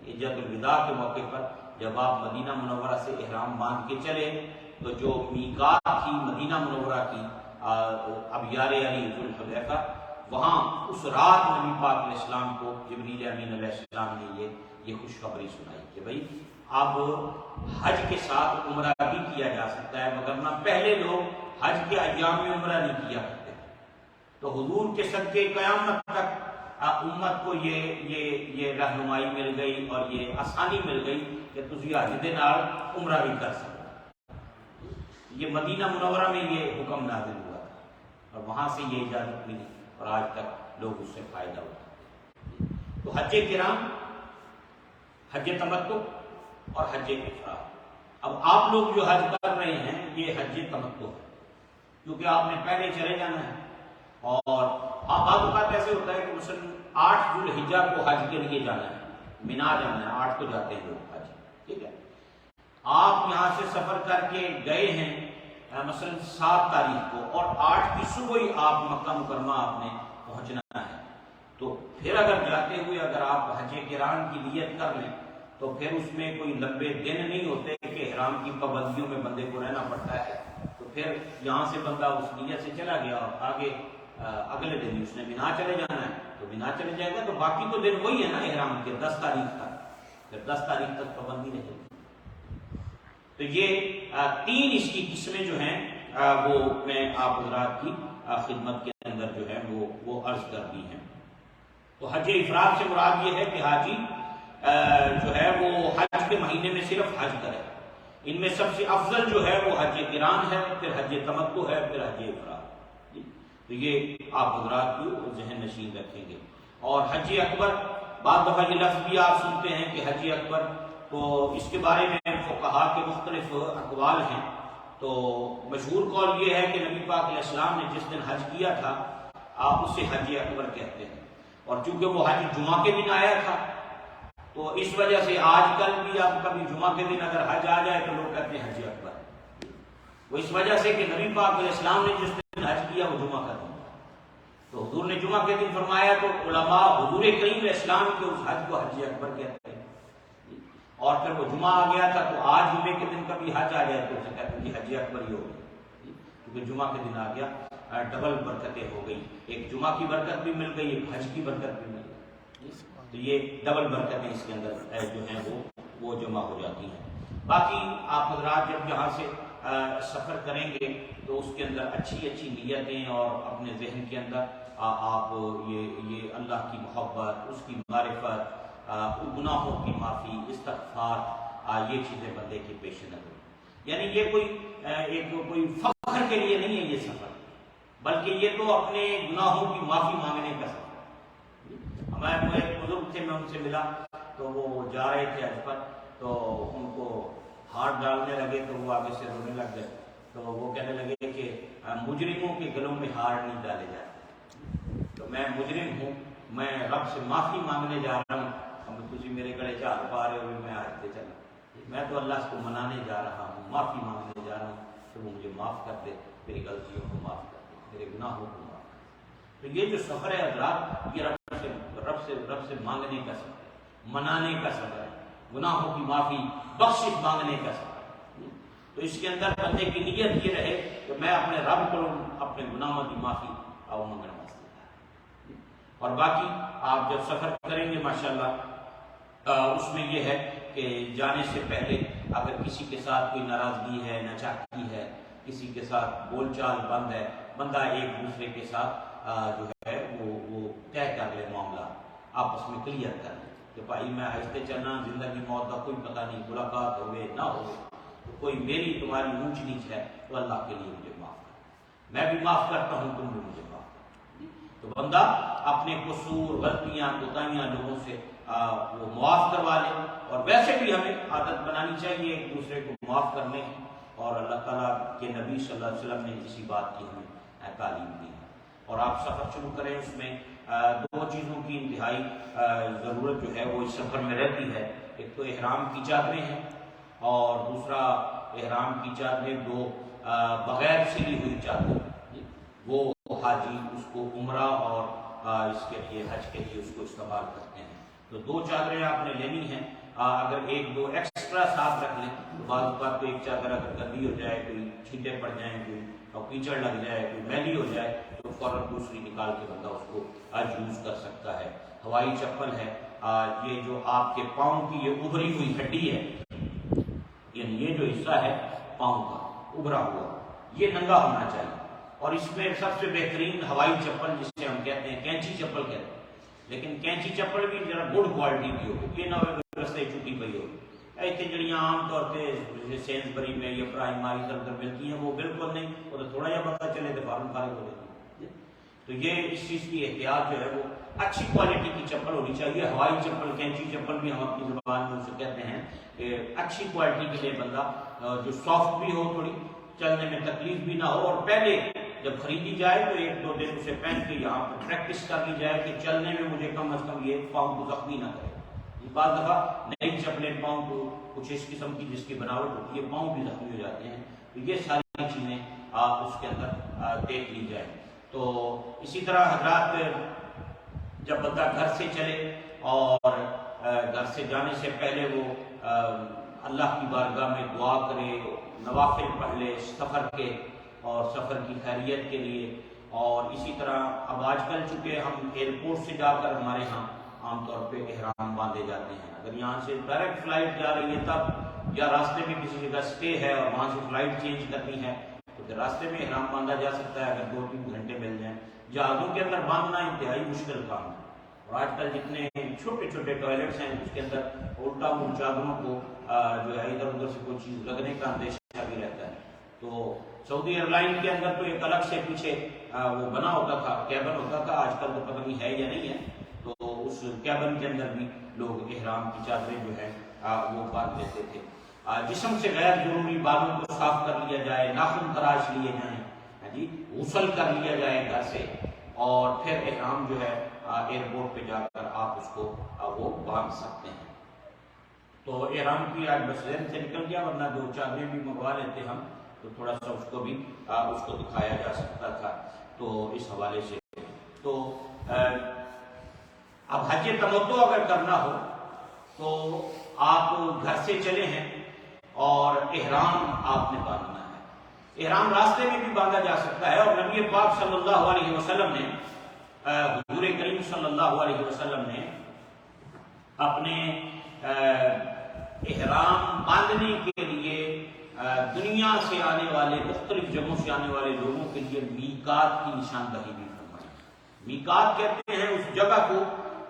حجۃ الوداع کے موقع پر، جب آپ مدینہ منورہ سے احرام باندھ کے چلے تو جو میقات تھی مدینہ منورہ کی ابیار علی ذوالحلیفہ، وہاں اس رات نبی پاک علیہ السلام کو جبریل امین علیہ السلام نے یہ خوشخبری سنائی کہ بھائی اب حج کے ساتھ عمرہ بھی کیا جا سکتا ہے، مگر نہ پہلے لوگ حج کے ایام میں عمرہ نہیں کیا کرتے۔ تو حضور کے صدقے قیامت تک امت کو یہ رہنمائی مل گئی اور یہ آسانی مل گئی کہ تسی حج دے نال عمرہ بھی کر سکتے۔ یہ مدینہ منورہ میں یہ حکم نازل ہوا تھا اور وہاں سے یہ اجازت ملی اور آج تک لوگ اس سے فائدہ اٹھاتے ہیں۔ تو حج کرام، حج تمتع اور حج افراد۔ اب آپ لوگ جو حج کر رہے ہیں یہ حج تمتع ہے، کیونکہ آپ نے پہلے چلے جانا ہے، اور بعض اوقات ایسے ہوتا ہے کہ مثلا 8 ذوالحجہ کو حج کے لیے جانا ہے، مینا جانا ہے، 8 کو جاتے ہیں لوگ حج، ٹھیک ہے، آپ یہاں سے سفر کر کے گئے ہیں مثلا 7 تاریخ کو، اور 8 کی صبح ہی آپ مکہ مکرمہ آپ نے پہنچنا ہے، تو پھر اگر جاتے ہوئے اگر آپ حج کرام کی نیت کر لیں تو پھر اس میں کوئی لمبے دن نہیں ہوتے کہ احرام کی پابندیوں میں بندے کو رہنا پڑتا ہے، تو پھر یہاں سے بندہ اس نیت سے چلا گیا اور آگے اگلے دن اس نے مینا چلے جانا ہے تو مینا چلے جائے گا، تو باقی تو دن وہی ہے نا احرام کے 10 تاریخ تک، پھر 10 تاریخ تک پابندی رہے گی۔ تو یہ 3 اس کی قسمیں جو ہیں وہ میں آپ حضرات کی خدمت کے اندر جو ہے وہ عرض کر دی ہیں۔ تو حج افراد سے مراد یہ ہے کہ حاجی جو ہے وہ حج کے مہینے میں صرف حج کرے۔ ان میں سب سے افضل جو ہے وہ حج قران ہے، پھر حج تمتع ہے، پھر حج افراد۔ تو یہ آپ حضرات کو ذہن نشین رکھیں گے۔ اور حج اکبر، بعض دفعہ یہ لفظ بھی آپ سنتے ہیں کہ حج اکبر، تو اس کے بارے میں فقہا کے مختلف اقوال ہیں۔ تو مشہور قول یہ ہے کہ نبی پاک علیہ السلام نے جس دن حج کیا تھا آپ اسے حج اکبر کہتے ہیں، اور چونکہ وہ حج جمعہ کے دن آیا تھا تو اس وجہ سے آج کل بھی اب کبھی جمعہ کے دن اگر حج آ جائے تو لوگ کہتے ہیں حج اکبر، وہ اس وجہ سے کہ نبی پاک علیہ السلام نے جس دن حج کیا وہ جمعہ کا دن، تو حضور نے جمعہ کے دن فرمایا، تو علماء حضور کریم علیہ السلام کے اس حج کو حج اکبر کہتے ہیں۔ اور پھر وہ جمعہ آ گیا تھا تو آج جمعے کے دن کبھی حج آ جائے تو اسے کہتے ہیں کہ حج اکبر ہی ہو گئی، کیونکہ جمعہ کے دن آ گیا، ڈبل برکتیں ہو گئی، ایک جمعہ کی برکت بھی مل گئی، ایک حج کی برکت بھی مل گئی، تو یہ ڈبل برکتیں اس کے اندر جو ہیں وہ جمع ہو جاتی ہیں۔ باقی آپ حضرات جب یہاں سے سفر کریں گے تو اس کے اندر اچھی اچھی نیتیں اور اپنے ذہن کے اندر آپ یہ اللہ کی محبت، اس کی معرفت، گناہوں کی معافی، استغفار، یہ چیزیں بندے کے پیش نظر، یعنی یہ کوئی فخر کے لیے نہیں ہے یہ سفر، بلکہ یہ تو اپنے گناہوں کی معافی مانگنے کا سفر۔ ہمارے ایک بزرگ تھے، میں ان سے ملا تو وہ جا رہے تھے حج پر، تو ان کو ہاتھ ڈالنے لگے تو وہ آگے سے رونے لگ گئے، تو وہ کہنے لگے کہ مجرموں کے گلوں میں ہار نہیں ڈالے جاتے، تو میں مجرم ہوں، میں رب سے معافی مانگنے جا رہا ہوں، تجھے میرے گلے چار پا رہے ہوئے میں آج سے چلا، میں تو اللہ کو منانے جا رہا ہوں، معافی مانگنے جا رہا ہوں کہ وہ مجھے معاف کر دے، میری غلطیوں کو معاف کر دے، میرے گناہوں کو معاف کر دے۔ تو یہ جو سفر ہے حضرات، یہ رب سے مانگنے کا سفر ہے، منانے کا سفر ہے، گناہوں کی معافی، بخشش مانگنے کا سفر ہے۔ تو اس کے اندر بندے کی نیت یہ رہے کہ میں اپنے رب کو اپنے گناہوں کی معافی اور مانگنا واسطے۔ اور باقی آپ جب سفر کریں گے ماشاءاللہ اس میں یہ ہے کہ جانے سے پہلے اگر کسی کے ساتھ کوئی ناراضگی ہے، ناچاکی ہے، کسی کے ساتھ بول چال بند ہے، بندہ ایک دوسرے کے ساتھ جو ہے وہ طے کر لے، معاملہ آپس میں کلیئر کر لے کہ بھائی میں آہستہ چلنا، زندگی موت کا کوئی پتہ نہیں، ملاقات ہوئے نہ ہوئے، تو کوئی میری تمہاری اونچ نیچ ہے تو اللہ کے لیے مجھے معاف کر، میں بھی معاف کرتا ہوں، تم بھی مجھے معاف کر۔ تو بندہ اپنے قصور، غلطیاں، کوتاہیاں لوگوں سے وہ معاف کروا لے، اور ویسے بھی ہمیں عادت بنانی چاہیے ایک دوسرے کو معاف کرنے کی، اور اللہ تعالیٰ کے نبی صلی اللہ علیہ وسلم نے اسی بات کی ہمیں تعلیم دی ہے۔ اور آپ سفر شروع کریں، اس میں دو چیزوں کی انتہائی ضرورت جو ہے وہ اس سفر میں رہتی ہے، ایک تو احرام کی چادریں ہیں، اور دوسرا احرام کی چادریں دو بغیر سلی ہوئی چادریں، وہ حاجی اس کو عمرہ اور اس کے لیے حج کے لیے اس کو استعمال کرتے ہیں۔ تو دو چادریں آپ نے لینی ہیں، اگر ایک دو ایکسٹرا ساتھ رکھ لیں تو بعض اوقات تو ایک چادر اگر گندی ہو جائے، کوئی چھینٹے پڑ جائیں، کوئی کیچڑ لگ جائے، کوئی میلی ہو جائے، تو فوراً دوسری نکال کے بندہ اس کو یوز کر سکتا ہے۔ ہوائی چپل ہے، یہ جو آپ کے پاؤں کی یہ ابھری ہوئی ہڈی ہے، یعنی یہ جو حصہ ہے پاؤں کا ابھرا ہوا، یہ ننگا ہونا چاہیے۔ اور اس میں سب سے بہترین ہوائی چپل جسے ہم کہتے ہیں کینچی چپل کہتے ہیں، لیکن کینچی چپل بھی ذرا گڈ کوالٹی کی ہو، یہ نہ ہو رستے چھٹی پی ہو۔ ایسے جڑیاں عام طور پہ سینسبری میں یا پرائماری ادھر ملتی ہیں وہ بالکل نہیں، وہ تو تھوڑا جہا پتہ چلے تو فارغ ہو جاتی ہے۔ تو یہ اس چیز کی احتیاط جو ہے وہ اچھی کوالٹی کی چپل ہونی چاہیے۔ ہوائی چپل، کینچی چپل بھی ہم اپنی زبان میں اسے کہتے ہیں کہ اچھی کوالٹی کے لیے بندہ جو سافٹ بھی ہو، تھوڑی چلنے میں تکلیف بھی نہ ہو، اور پہلے جب خریدی جائے تو ایک دو دن اسے پہن کے یہاں پر پریکٹس کر لی جائے کہ چلنے میں مجھے کم از کم یہ پاؤں کو زخمی نہ کرے۔ بعض دفعہ نئی چپلیں پاؤں کو کچھ اس قسم کی جس کی بناوٹ ہوتی ہے پاؤں بھی زخمی ہو جاتے ہیں، تو یہ ساری چیزیں اس کے اندر دیکھ لی جائیں۔ تو اسی طرح حضرات جب بندہ گھر سے چلے اور گھر سے جانے سے پہلے وہ اللہ کی بارگاہ میں دعا کرے، نوافل پڑھ لے سفر کے اور سفر کی خیریت کے لیے۔ اور اسی طرح اب آج کل چونکہ ہم ایئرپورٹ سے جا کر ہمارے ہاں عام طور پہ احرام باندھے جاتے ہیں، اگر یہاں سے ڈائریکٹ فلائٹ جا رہی ہے تب، یا راستے میں کسی جگہ سٹے ہے اور وہاں سے فلائٹ چینج کرنی ہے تو پھر راستے میں احرام باندھا جا سکتا ہے اگر 2-3 گھنٹے مل جائیں۔ جہازوں کے اندر باندھنا انتہائی مشکل کام ہے، اور آج کل جتنے چھوٹے چھوٹے ٹوائلٹس ہیں اس کے اندر الٹا ان چادروں کو جو ہے ادھر ادھر سے کوئی چیز لگنے کا اندیشہ بھی رہتا ہے۔ تو سعودی ایئر لائن کے اندر تو ایک الگ سے پیچھے وہ بنا ہوتا تھا، کیبن ہوتا تھا، آج کل تو پتہ نہیں ہے یا نہیں ہے، تو اس کیبن کے اندر بھی لوگ احرام کی چادریں جو ہے وہ باندھ لیتے تھے۔ جسم سے غیر ضروری بالوں کو صاف کر لیا جائے، ناخن تراش لیے جائیں، غسل کر لیا جائے گھر سے، اور پھر احرام جو ہے ایئرپورٹ پہ جا کر آپ اس کو وہ باندھ سکتے ہیں۔ تو احرام کی آج بس ذہن سے نکل گیا، ورنہ 2 چادریں بھی منگوا لیتے ہم تو تھوڑا سا اس کو بھی اس کو دکھایا جا سکتا تھا۔ تو اس حوالے سے تو اب حج تمتع اگر کرنا ہو تو آپ گھر سے چلے ہیں اور احرام آپ نے باندھنا ہے۔ احرام راستے میں بھی باندھا جا سکتا ہے، اور نبی پاک صلی اللہ علیہ وسلم نے حضور کریم صلی اللہ علیہ وسلم نے اپنے احرام باندھنے کے لیے دنیا سے آنے والے، مختلف جگہوں سے آنے والے لوگوں کے لیے میقات کی نشاندہی بھی فرمائی۔ میقات کہتے ہیں اس جگہ کو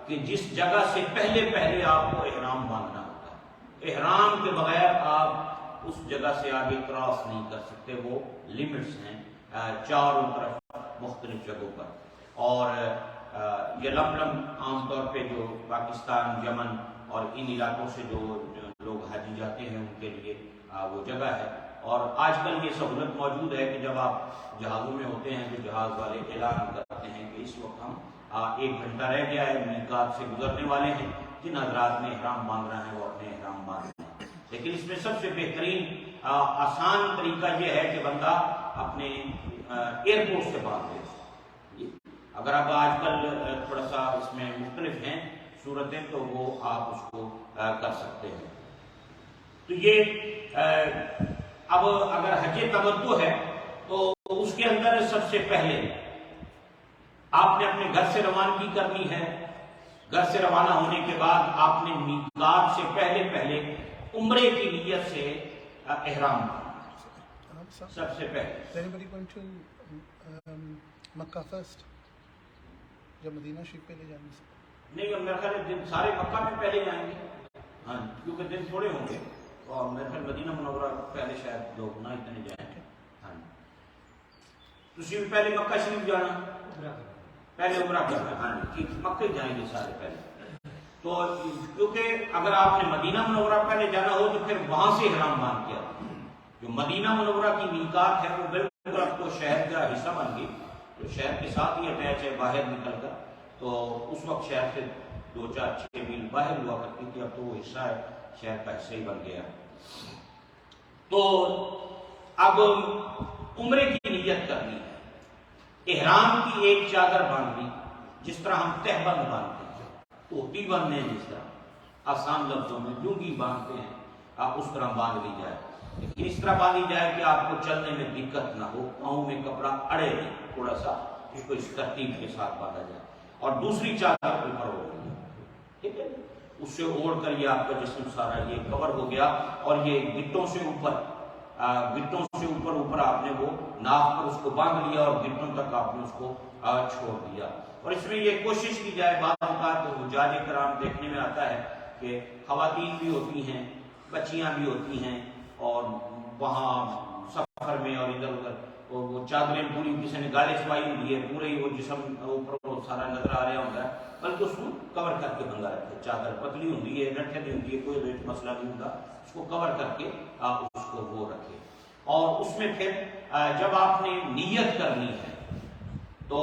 کہ جس جگہ سے پہلے آپ کو احرام باندھنا ہوتا ہے، احرام کے بغیر آپ اس جگہ سے آگے کراس نہیں کر سکتے، وہ لمٹس ہیں چاروں طرف مختلف جگہوں پر۔ اور یہ لملم عام طور پہ جو پاکستان، یمن اور ان علاقوں سے جو لوگ حج جاتے ہیں ان کے لیے وہ جگہ ہے۔ اور آج کل یہ سہولت موجود ہے کہ جب آپ جہازوں میں ہوتے ہیں تو جہاز والے اعلان کرتے ہیں کہ اس وقت ہم 1 گھنٹہ رہ گیا ہے، میقات سے گزرنے والے ہیں، جن حضرات نے احرام باندھنا ہے وہ اپنے احرام باندھ لیں۔ لیکن اس میں سب سے بہترین آسان طریقہ یہ ہے کہ بندہ اپنے ایئرپورٹ سے باندھ لے۔ اگر اب آج کل تھوڑا سا اس میں مختلف ہیں صورتیں تو وہ آپ اس کو کر سکتے ہیں۔ تو یہ اب اگر حج تمتع ہے تو اس کے اندر سب سے پہلے آپ نے اپنے گھر سے روانگی کرنی ہے۔ گھر سے روانہ ہونے کے بعد آپ نے میقات سے پہلے عمرے کی نیت سے احرام باندھنا ہے سب سے پہلے۔ مکہ فرسٹ جب مدینہ شریف پہ لے جانے سے نہیں اب میرا خیال ہے دن سارے مکہ میں پہلے جائیں گے، ہاں کیونکہ دن تھوڑے ہوں گے، اور میرے خیال مدینہ منورہ پہلے شاید لوگ نہ اتنے جائیں گے. ہاں تسی بھی پہلے مکہ شریف جانا، پہلے عمرہ کرنا. ہاں جی مکہ جائیں گے سارے پہلے. تو کیونکہ اگر آپ نے مدینہ منورہ پہلے جانا ہو تو پھر وہاں سے احرام باندھ کیا. جو مدینہ منورہ کی میقات ہے وہ بالکل آپ کو شہر کا حصہ بن گئی، تو شہر کے ساتھ ہی اٹیچ ہے باہر نکل کر. تو اس وقت شہر سے 2-4-6 میل باہر ہوا کرتی تھی، اب تو وہ حصہ ہے شہر کا حصہ ہی بن گیا. تو اب عمرے کی نیت کرنی ہے. احرام کی ایک چادر باندھنی، جس طرح ہم تہبند باندھتے ہیں، ٹوپی باندھتے ہیں، جس طرح آسان لفظوں میں لنگی باندھتے ہیں، آپ اس طرح باندھ لی جائے. لیکن اس طرح باندھی جائے کہ آپ کو چلنے میں دقت نہ ہو، پاؤں میں کپڑا اڑے نہیں، تھوڑا سا اس کو اس ترتیب کے ساتھ باندھا جائے. اور دوسری چادر اوپر ہو گئی، ٹھیک ہے، اس سے اوڑھ کر یہ آپ کا جسم سارا یہ کور ہو گیا. اور یہ گٹوں سے اوپر آپ نے وہ ناف پر اس کو باندھ لیا اور گٹوں تک آپ نے اس کو چھوڑ دیا. اور اس میں یہ کوشش کی جائے، بعض اوقات حجاج کرام دیکھنے میں آتا ہے کہ خواتین بھی ہوتی ہیں، بچیاں بھی ہوتی ہیں، اور وہاں سفر میں اور ادھر ادھر وہ چادریں پوری کسی نے گالے چھپائی ہوئی ہے، پورے وہ جسم اوپر سارا نظر آ رہا ہوتا ہے، بلکہ اس کو کور کر کے بندہ رکھے. چادر پتلی ہوتی ہے، لٹھے دی ہوتی ہے، کوئی ریٹ مسئلہ نہیں ہوتا، اس کو کور کر کے آپ اس کو وہ رکھے. اور اس میں پھر جب آپ نے نیت کرنی ہے تو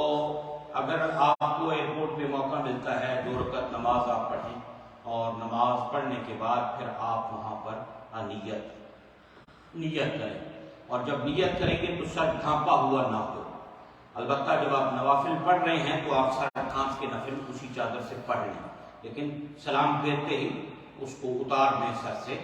اگر آپ کو ایئرپورٹ پہ موقع ملتا ہے 2 رکعت نماز آپ پڑھیں، اور نماز پڑھنے کے بعد پھر آپ وہاں پر نیت کریں. اور جب نیت کریں گے تو سر ڈھانپا ہوا نہ ہو. البتہ جب آپ نوافل پڑھ رہے ہیں تو آپ سر ڈھانپ کے نفل اسی چادر سے پڑھ لیں، لیکن سلام پھیرتے ہی اس کو اتار دیں سر سے.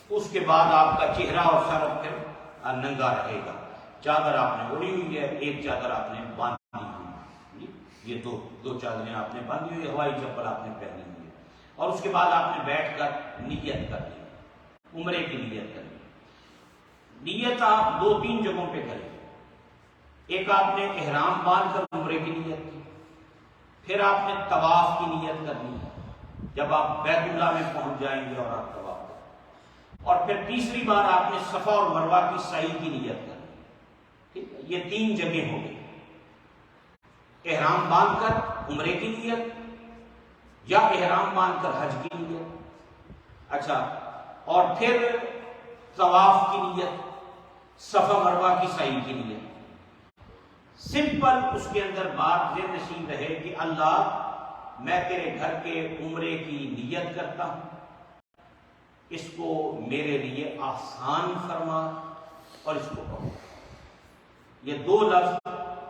اس کے بعد آپ کا چہرہ اور سر پھر ننگا رہے گا. چادر آپ نے اوڑھی ہوئی ہے، ایک چادر آپ نے باندھی ہوئی ہے، یہ دو چادریں آپ نے باندھی ہوئی ہے، ہوائی چپل آپ نے پہنی ہوئی ہے. اور اس کے بعد آپ نے بیٹھ کر نیت کرنی، عمرے کی نیت کرنی. نیت آپ 2-3 جگہوں پہ کریں. ایک آپ نے احرام باندھ کر عمرے کی نیت کی، پھر آپ نے طواف کی نیت کرنی ہے جب آپ بیت اللہ میں پہنچ جائیں گے اور آپ طواف کریں. اور پھر تیسری بار آپ نے صفا اور مروہ کی سعی کی نیت کرنی. ٹھیک ہے، یہ 3 جگہیں ہو گئی. احرام باندھ کر عمرے کی نیت، یا احرام باندھ کر حج کی نیت. اچھا، اور پھر طواف کی نیت، صفا مروہ کی سعی کی نیت. سمپل اس کے اندر بات یہ نشین رہے کہ اللہ میں تیرے گھر کے عمرے کی نیت کرتا ہوں، اس کو میرے لیے آسان فرما اور اس کو کہو. یہ 2 لفظ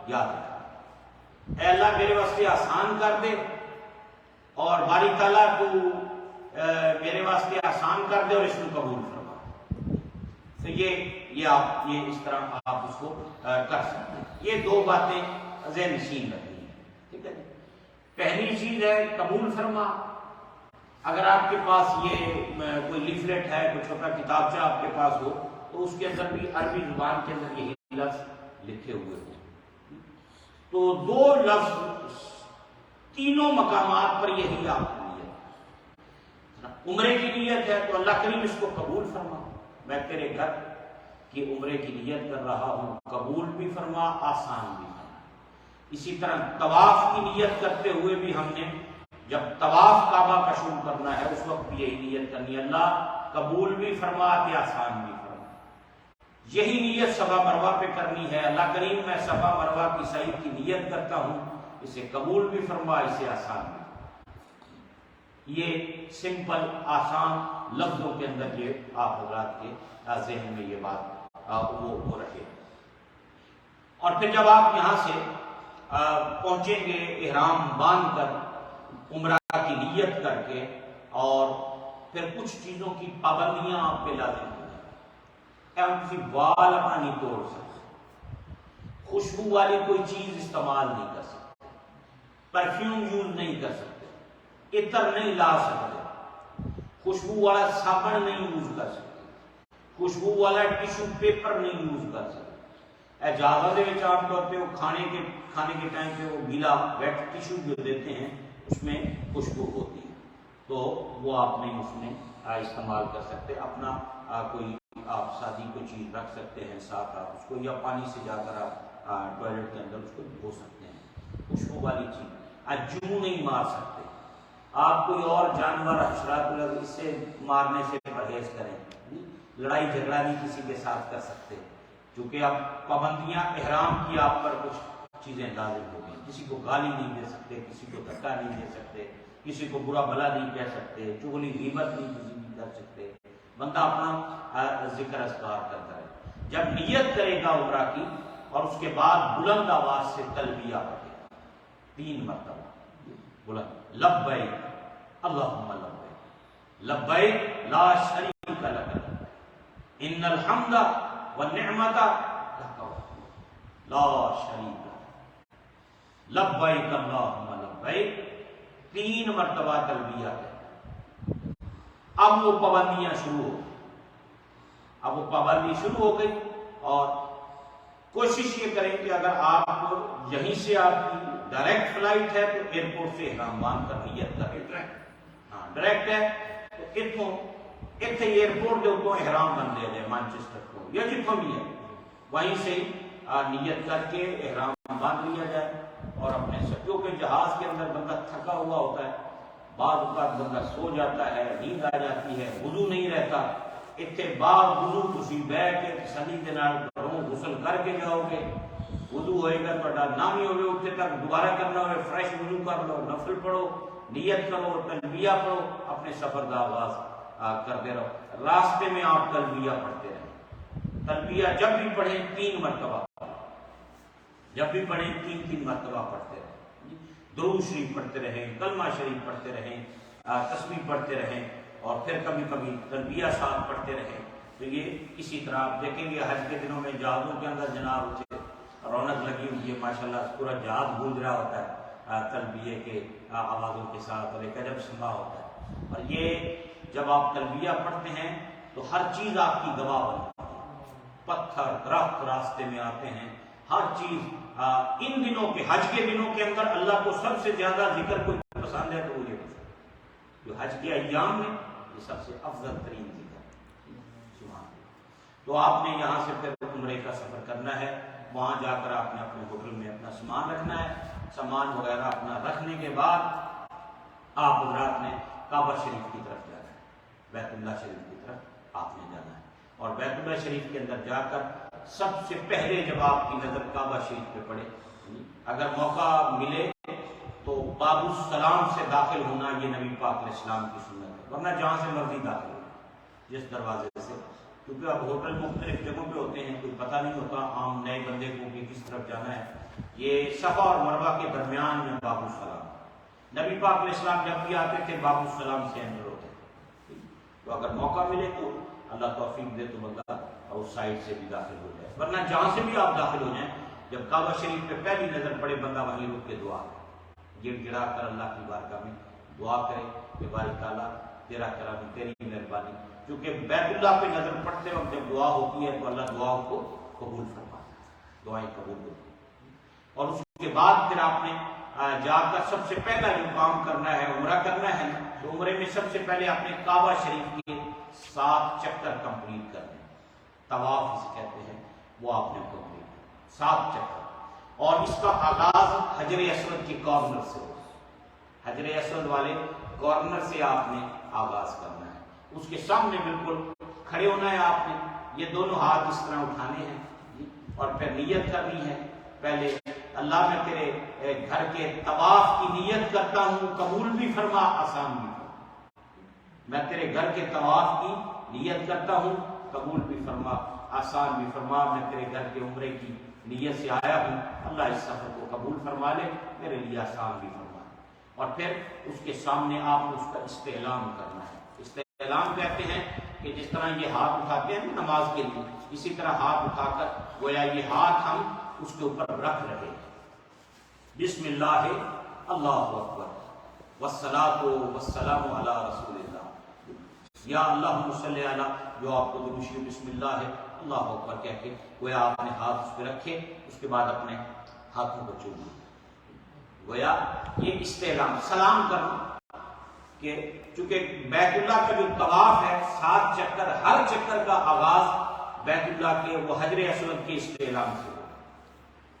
یاد رکھنا. اے اللہ میرے واسطے آسان کر دے، اور باری تعالیٰ کو میرے واسطے آسان کر دے اور اس کو قبول فرما. تو یہ آپ اس طرح آپ اس کو کر سکتے ہیں. یہ 2 باتیں ذہن نشین رکھنی ہیں. ٹھیک ہے، پہلی چیز ہے قبول فرما. اگر آپ کے پاس یہ کوئی لیفلیٹ ہے، کوئی چھوٹا کتابچہ آپ کے پاس ہو تو اس کے اندر بھی عربی زبان کے اندر یہی لفظ لکھے ہوئے ہوں. تو 2 لفظ تینوں مقامات پر یہی آپ کی نیت. عمرے کی نیت ہے تو اللہ کریم اس کو قبول فرما، میں تیرے گھر کی عمرے کی نیت کر رہا ہوں، قبول بھی فرما، آسان بھی فرما. اسی طرح طواف کی نیت کرتے ہوئے بھی ہم نے جب طواف کعبہ کا شروع کرنا ہے اس وقت بھی یہی نیت کرنی ہے، اللہ قبول بھی فرما کہ آسان بھی فرما. یہی نیت صفا مروہ پہ کرنی ہے، اللہ کریم میں صفا مروہ کی سعی کی نیت کرتا ہوں، اسے قبول بھی فرما، اسے آسان بھی. یہ سمپل آسان لفظوں کے اندر یہ آپ حضرات کے ذہن میں یہ بات وہ رہے. اور پھر جب آپ یہاں سے پہنچیں گے احرام باندھ کر عمرہ کی نیت کر کے، اور پھر کچھ چیزوں کی پابندیاں آپ پہ لازم ہوں. ہم کسی وال اپنا نہیں توڑ سکتے، خوشبو والی کوئی چیز استعمال نہیں کر سکتے، پرفیوم یوز نہیں کر سکتے، عطر نہیں لا سکتے، خوشبو والا صابن نہیں یوز کر سکتے، خوشبو والا ٹیشو پیپر نہیں یوز کر سکتے. جہازوں کے وچ عام طور پہ وہ کھانے کے ٹائم پہ وہ گیلا ویٹ ٹیشو جو دیتے ہیں اس میں خوشبو ہوتی ہے، تو وہ آپ نہیں اس میں استعمال کر سکتے. اپنا کوئی آپ سادی کوئی چیز رکھ سکتے ہیں ساتھ، آپ اس کو یا پانی سے جا کر آپ ٹوائلٹ کے اندر اس کو دھو سکتے ہیں. خوشبو والی چیز جوں نہیں مار سکتے. آپ کوئی اور جانور حشرات اس سے مارنے سے پرہیز کریں. لڑائی جھگڑا نہیں کسی کے ساتھ کر سکتے، کیونکہ اب پابندیاں احرام کی آپ پر کچھ چیزیں لازم ہو گئی. کسی کو گالی نہیں دے سکتے، کسی کو دھکا نہیں دے سکتے، کسی کو برا بھلا نہیں کہہ سکتے، چغلی غیبت نہیں کسی کی کر سکتے. بندہ اپنا ذکر اذکار کرتا ہے. جب نیت کرے گا عمرہ کی اور اس کے بعد بلند آواز سے تلبیہ پڑھے گا 3 مرتبہ بلند، لبیک اللہم لبیک لبیک لا شریک لک ان الحمد والنعمت لک لا شریک لک لبیک اللہم لبیک 3 مرتبہ تلبیہ ہے. اب وہ پابندیاں شروع ہو، اب وہ پابندی شروع ہو گئی. اور کوشش یہ کریں کہ اگر آپ یہیں سے آپ کی ڈائریکٹ فلائٹ ہے تو ایئرپورٹ سے احرام باندھ کر نیت کریں. ہاں ڈائریکٹ ہے تو اتنے ایئرپورٹ دے اتوں احرام بن لے جائے مانچسٹر کو یا جتوں بھی ہے وہیں سے نیت کر کے احرام باندھ لیا جائے. اور اپنے سچوں کے جہاز کے اندر بندہ تھکا ہوا ہوتا ہے، بعض اوقات بندہ سو جاتا ہے، نیند آ جاتی ہے، وضو نہیں رہتا. اتنے بعد وضو تسی بیٹھ کے تسلی دے نال گھروں غسل کر کے جاؤ گے. وضو ہوئے گا تہاڈا نہ بھی ہوئے اتنے تک دوبارہ کرنا ہوئے فریش وضو کر لو، نفل پڑھو، نیت کرو، تلبیہ پڑھو، اپنے سفر کا آغاز کرتے رہو. راستے میں آپ تلبیہ پڑھتے رہیں. تلبیہ جب بھی پڑھیں 3 مرتبہ، جب بھی پڑھیں 3 مرتبہ پڑھتے رہیں. درود شریف پڑھتے رہیں، کلمہ شریف پڑھتے رہیں، تسبیح پڑھتے رہیں، اور پھر کبھی کبھی تلبیہ ساتھ پڑھتے رہیں. تو یہ اسی طرح آپ دیکھیں گے حج کے دنوں میں جہازوں کے اندر جناب اسے رونق لگی ہوئی ہے، ماشاءاللہ پورا جہاز گونج رہا ہوتا ہے تلبیہ کے آوازوں کے ساتھ، اور ایک عجب سما ہوتا ہے. اور یہ جب آپ تلبیہ پڑھتے ہیں تو ہر چیز آپ کی گواہ بنتی ہے. پتھر درخت راستے میں آتے ہیں، ہر چیز. ان دنوں کے حج کے دنوں کے اندر اللہ کو سب سے زیادہ ذکر کوئی پسند ہے تو وہ یہ پسند جو حج کے ایام میں یہ سب سے افضل ترین ذکر ہے. تو آپ نے یہاں سے پھر عمرے کا سفر کرنا ہے. وہاں جا کر آپ نے اپنے ہوٹل میں اپنا سامان رکھنا ہے. سامان وغیرہ اپنا رکھنے کے بعد آپ حضرات نے کعبہ شریف کی طرف جانا ہے، بیت اللہ شریف کی طرف آپ نے جانا ہے. اور بیت اللہ شریف کے اندر جا کر سب سے پہلے جب آپ کی نظر کعبہ شریف پہ پڑے، اگر موقع ملے تو باب السلام سے داخل ہونا یہ نبی پاک علیہ السلام کی سنت ہے، ورنہ جہاں سے مرضی داخل ہو جس دروازے سے. کیونکہ اب ہوٹل مختلف جگہوں پہ ہوتے ہیں، کوئی پتہ نہیں ہوتا عام نئے بندے کو کہ کس طرف جانا ہے. یہ صفا اور مروہ کے درمیان میں باب السلام، نبی پاک علیہ السلام جب بھی آتے تھے باب السلام سے انٹر ہوتے تھے. تو اگر موقع ملے تو اللہ توفیق دے تو بندہ اس سائڈ سے بھی داخل ہو جائے، ورنہ جہاں سے بھی آپ داخل ہو جائیں جب کعبہ شریف پہ پہلی نظر پڑے بندہ وہیں رک کے دعا کرے، گڑ گڑا کر اللہ کی بارگاہ میں دعا کرے کہ باری تعالیٰ تیرا کرم تیری مہربانی. کیونکہ بیت اللہ پہ نظر پڑتے وقت جب دعا ہوتی ہے تو اللہ دعاؤں کو قبول فرماتا ہے، دعائیں قبول ہوتی ہیں. اور اس کے بعد پھر آپ نے جا کر سب سے پہلا جو کام کرنا ہے عمرہ کرنا ہے. تو عمرے میں سب سے پہلے آپ نے کعبہ شریف کے 7 چکر کمپلیٹ کرنے، طواف اسے کہتے ہیں، وہ آپ نے کمپلیٹ کرنا 7 چکر. اور اس کا آغاز حجر اسود کے کارنر سے ہو، حجر اسود والے کارنر سے آپ نے آغاز کرنا ہے. اس کے سامنے بالکل کھڑے ہونا ہے آپ نے، یہ دونوں ہاتھ اس طرح اٹھانے ہیں اور پھر نیت کرنی ہے. پہلے اللہ میں تیرے گھر کے طواف کی نیت کرتا ہوں، قبول بھی فرما آسان بھی فرما. میں تیرے گھر کے طواف کی نیت کرتا ہوں، قبول بھی فرما آسان بھی فرما. میں تیرے گھر کے عمرے کی نیت سے آیا ہوں، اللہ اس سفر کو قبول فرما لے، میرے لیے آسان بھی فرما. اور پھر اس کے سامنے آپ نے اس کا استعلام کرنا ہے. استعلام کہتے ہیں کہ جس طرح یہ ہاتھ اٹھاتے ہیں نماز کے لیے، اسی طرح ہاتھ اٹھا کر گویا یہ ہاتھ ہم اس کے اوپر رکھ رہے ہیں. بسم اللہ اللہ اکبر والصلاۃ والسلام علی رسول اللہ. یا اللہم صلی علی، جو آپ کو درود شریف بسم اللہ ہے اللہ اکبر کہہ کے گویا آپ نے ہاتھ اس پہ رکھے، اس کے بعد اپنے ہاتھوں کو چوما، گویا یہ استعلام سلام کرنا، کہ چونکہ بیت اللہ کا جو طواف ہے 7 چکر، ہر چکر کا آغاز بیت اللہ کے وہ حجر اسود کے استعلام سے ہوگا،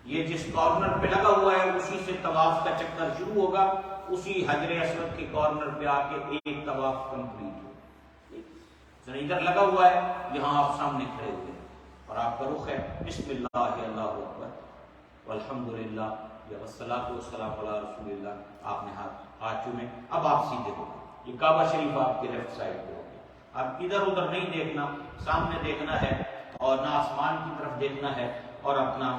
یہ جس کارنر پہ لگا ہوا ہے اسی سے طواف کا چکر شروع ہوگا، اسی حجر اسود کے کارنر پہ آ کے ایک طواف کمپلیٹ ہوگا۔ ادھر لگا ہوا ہے، یہاں آپ سامنے کھڑے ہوئے اور آپ کا رخ ہے بسم اللہ اللہ اکبر والحمدللہ یا والصلاۃ والسلام علی رسول اللہ، آپ نے ہاتھ چومے، اب آپ سیدھے ہو گئے، یہ کعبہ شریف آپ کے لیفٹ سائڈ پہ ہو گیا، اب ادھر ادھر نہیں دیکھنا، سامنے دیکھنا ہے اور نہ آسمان کی طرف دیکھنا ہے، اور اپنا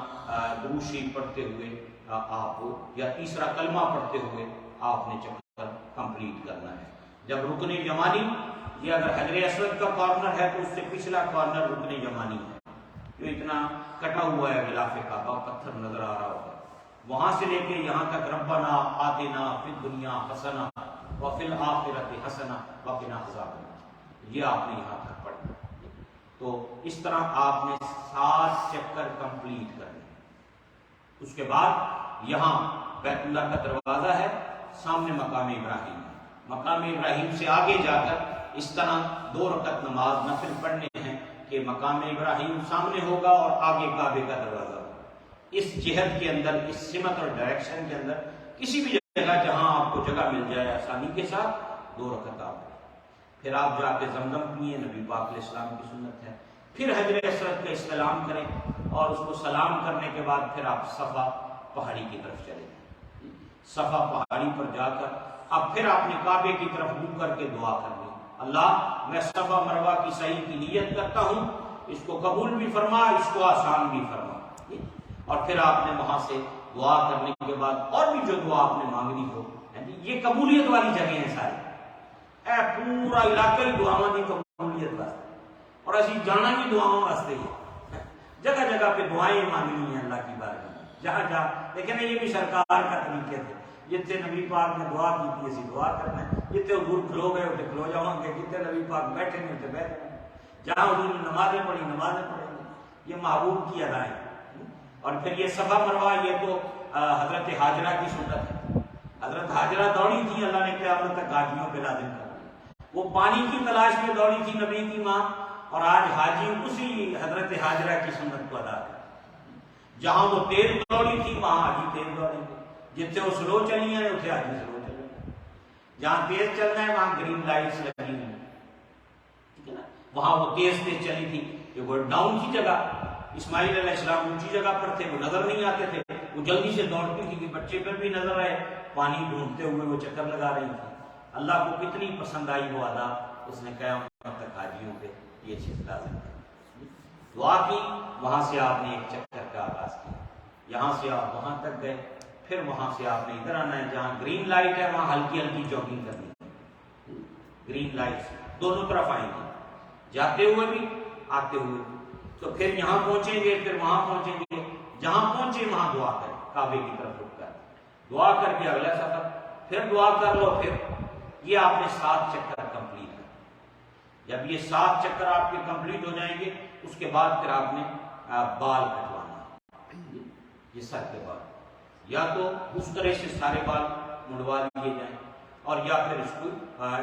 درود شریف پڑھتے ہوئے آپ یا تیسرا کلمہ پڑھتے ہوئے آپ نے چکر کمپلیٹ کرنا ہے۔ جب رکن یمانی، یہ اگر حجر اسود کا کارنر ہے تو اس سے پچھلا کارنر رکن یمانی ہے، جو اتنا کٹا ہوا ہے غلاف کعبہ، پتھر نظر آ رہا ہوگا، وہاں سے لے کے یہاں تک ربنا آتنا فی الدنیا حسنہ وفی الآخرۃ حسنہ وقنا عذاب النار، یہ آپ نے یہاں تک پڑھنا۔ تو اس طرح آپ نے 7 چکر کمپلیٹ کرنے۔ اس کے بعد یہاں بیت اللہ کا دروازہ ہے، سامنے مقام ابراہیم ہے، مقام ابراہیم سے آگے جا کر اس طرح 2 رکعت نماز نفل پڑھنے ہیں کہ مقام ابراہیم سامنے ہوگا اور آگے کعبے کا دروازہ ہوگا، اس جہت کے اندر، اس سمت اور ڈائریکشن کے اندر کسی بھی جگہ جہاں آپ کو جگہ مل جائے آسانی کے ساتھ 2 رکعت آپ، پھر آپ جا کے زمزم پیئیں، نبی پاک علیہ السلام کی سنت ہے، پھر حجر اسود کا استلام کریں اور اس کو سلام کرنے کے بعد پھر آپ صفا پہاڑی کی طرف چلیں، صفا پہاڑی پر جا کر اب پھر آپ نے کعبے کی طرف منہ کر کے دعا کرنی، اللہ میں صفا مروہ کی سعی کی نیت کرتا ہوں، اس کو قبول بھی فرما، اس کو آسان بھی فرما، اور پھر آپ نے وہاں سے دعا کرنے کے بعد اور بھی جو دعا آپ نے مانگنی ہو، یہ قبولیت والی جگہ ہیں سارے، اے پورا علاقہ ہی دعاواں دی قبولیت واسطے، اور اسی جانا بھی دعاؤں واسطے ہی، جگہ جگہ پہ دعائیں مانگنی ہیں اللہ کی بارگاہ میں، جہاں جہاں، لیکن یہ بھی سرکار کا طریقے تھے، جتنے نبی پاک نے دعا کی تھی اسی دعا کرنا ہے، جتنے حضور کھلو گئے اتنے کھلو جاؤں گے، جتنے نبی پاک بیٹھے نہیں اتنے بیٹھے گئے، جہاں حضور نے نمازیں پڑھی نمازیں پڑھیں گے، یہ محبوب کی ادائیں۔ اور پھر یہ صفا مروہ، یہ تو حضرت حاجرہ کی سنت ہے، حضرت حاجرہ دوڑی تھی، اللہ نے قیامت تک حاجیوں پہ لازم کر دیا، وہ پانی کی تلاش میں دوڑی تھی نبی کی ماں، اور آج حاجی اسی حضرت حاجرہ کی سنت کو ادا کرتے، جہاں وہ تیز دوڑی تھی وہاں حاجی تیز دوڑیں گے، جتنے وہ سلو چلی ہیں اتنے حاجی سلو چلیں گے، جہاں تیز چلنا ہے وہاں گرین لائٹس لگی ہوئی، ٹھیک ہے نا، وہاں وہ تیز چلی تھی، یہ وہ ڈاؤن کی جگہ، اسماعیل علیہ السلام اونچی جگہ پر تھے، وہ نظر نہیں آتے تھے، وہ جلدی سے دوڑتی تھی کہ بچے پر بھی نظر آئے، پانی ڈھونڈتے ہوئے وہ چکر لگا رہی تھی، اللہ کو کتنی پسند آئی وہ ادا، اس نے قیامت تک حاجیوں پہ یہ چیز لازم کر دعا کی، وہاں سے آپ نے ایک چکر کا آغاز کیا، یہاں سے آپ وہاں تک گئے، پھر وہاں سے آپ نے ادھر آنا ہے، جہاں گرین لائٹ ہے وہاں ہلکی ہلکی جاگنگ کرنی ہے، گرین لائٹ دونوں طرف آئیں گی، جاتے ہوئے بھی آتے ہوئے بھی، تو پھر یہاں پہنچیں گے، پھر وہاں پہنچیں گے، جہاں پہنچے وہاں دعا کریں، کعبے کی طرف رک کر دعا کر کے اگلا سفر، پھر دعا کر لو، پھر یہ آپ نے 7 چکر کمپلیٹ کر، جب یہ 7 چکر آپ کے کمپلیٹ ہو جائیں گے، اس کے بعد پھر آپ نے بال کٹوانا، یہ سر کے بال، یا تو اس طرح سے سارے بال مڑوا لیے جائیں، اور یا پھر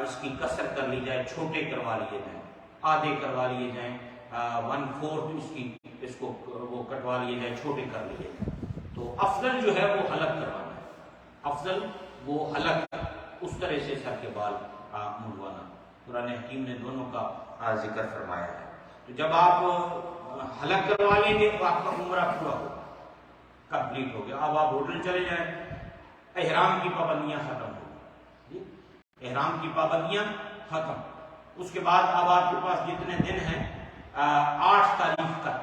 اس کی کسر کر لی جائے، چھوٹے کروا لیے جائیں، آدھے کروا لیے جائیں، 1/4 اس کو وہ کٹوا لیے جائیں، چھوٹے کر لیے جائیں، تو افضل جو ہے وہ حلق کروانا ہے، افضل وہ حلق اس طرح سے سر کے بال مڑوانا، قرآن حکیم نے دونوں کا ذکر فرمایا ہے۔ تو جب آپ حلق کروا لیں گے تو آپ کا عمرہ پورا ہوگا، کمپلیٹ ہو گیا، اب آپ ہوٹل چلے جائیں، احرام کی پابندیاں ختم ہو گئی، احرام کی پابندیاں ختم، اس کے بعد اب آپ کے پاس جتنے دن ہیں 8 تاریخ تک،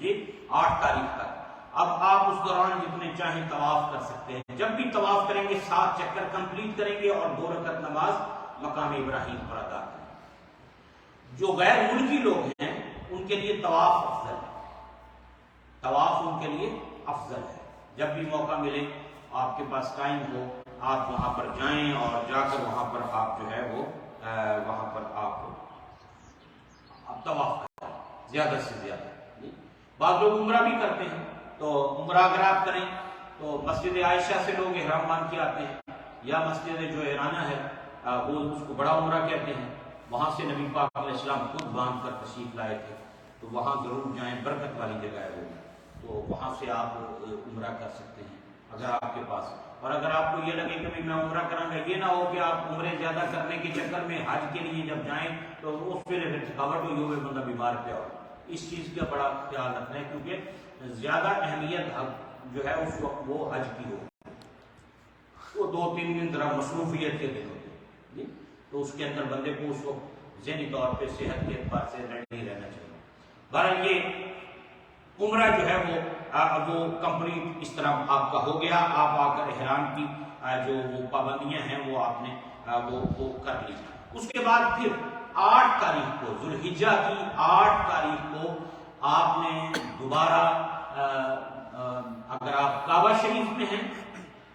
جی 8 تاریخ تک، اب آپ اس دوران جتنے چاہیں طواف کر سکتے ہیں، جب بھی طواف کریں گے 7 چکر کمپلیٹ کریں گے اور 2 رکعت نماز مقام ابراہیم پر ادا کریں گے۔ جو غیر ملکی لوگ ہیں ان کے لیے طواف افضل ہے، طواف ان کے لیے افضل ہے، جب بھی موقع ملے آپ کے پاس ٹائم ہو آپ وہاں پر جائیں، اور جا کر وہاں پر آپ جو ہے وہ وہاں پر آپ طواف کریں، زیادہ سے زیادہ۔ بعض لوگ عمرہ بھی کرتے ہیں، تو عمرہ اگر آپ کریں تو مسجد عائشہ سے لوگ احرام باندھ کے آتے ہیں، یا مسجد جو ایرانہ ہے وہ اس کو بڑا عمرہ کہتے ہیں، وہاں سے نبی پاک علیہ السلام خود باندھ کر تشریف لائے تھے، تو وہاں ضرور جائیں، برکت والی جگہ ہے وہ، تو وہاں سے آپ عمرہ کر سکتے ہیں اگر آپ کے پاس۔ اور اگر آپ کو یہ لگے کہ میں عمرہ کروں گا، یہ نہ ہو کہ آپ عمرے زیادہ کرنے کے چکر میں حج کے لیے جب جائیں تو اس پہ تھکاوٹ ہوئی ہوئے بندہ بیمار پہ ہو، اس چیز کا بڑا خیال رکھنا ہے، کیونکہ زیادہ اہمیت جو ہے اس وقت وہ حج کی ہو، وہ 2-3 دن ذرا مصروفیت کے دن ہوتے ہیں، تو اس کے اندر بندے کو اس وقت ذہنی طور پہ صحت کے اعتبار سے ریڈی رہنا چاہیے۔ بہرحال یہ عمرہ جو ہے وہ کمپلیٹ اس طرح آپ کا ہو گیا، آپ آ کر احرام کی جو وہ پابندیاں ہیں وہ آپ نے وہ کر لی۔ اس کے بعد پھر 8 تاریخ کو، ذو الحجہ کی 8 تاریخ کو آپ نے دوبارہ اگر آپ کعبہ شریف میں ہیں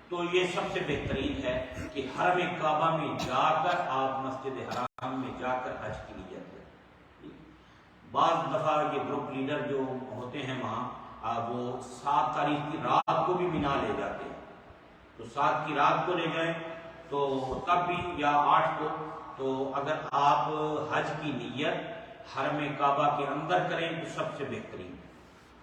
تو یہ سب سے بہترین ہے کہ حرم کعبہ میں جا کر آپ مسجد حرام میں جا کر حج کی نیت کریں۔ بعض دفعہ یہ گروپ لیڈر جو ہوتے ہیں وہاں وہ 7 تاریخ کی رات کو بھی مینا لے جاتے ہیں، تو 7 کی رات کو لے جائیں تو تب بھی، یا 8 کو، تو اگر آپ حج کی نیت حرم کعبہ کے اندر کریں تو سب سے بہترین،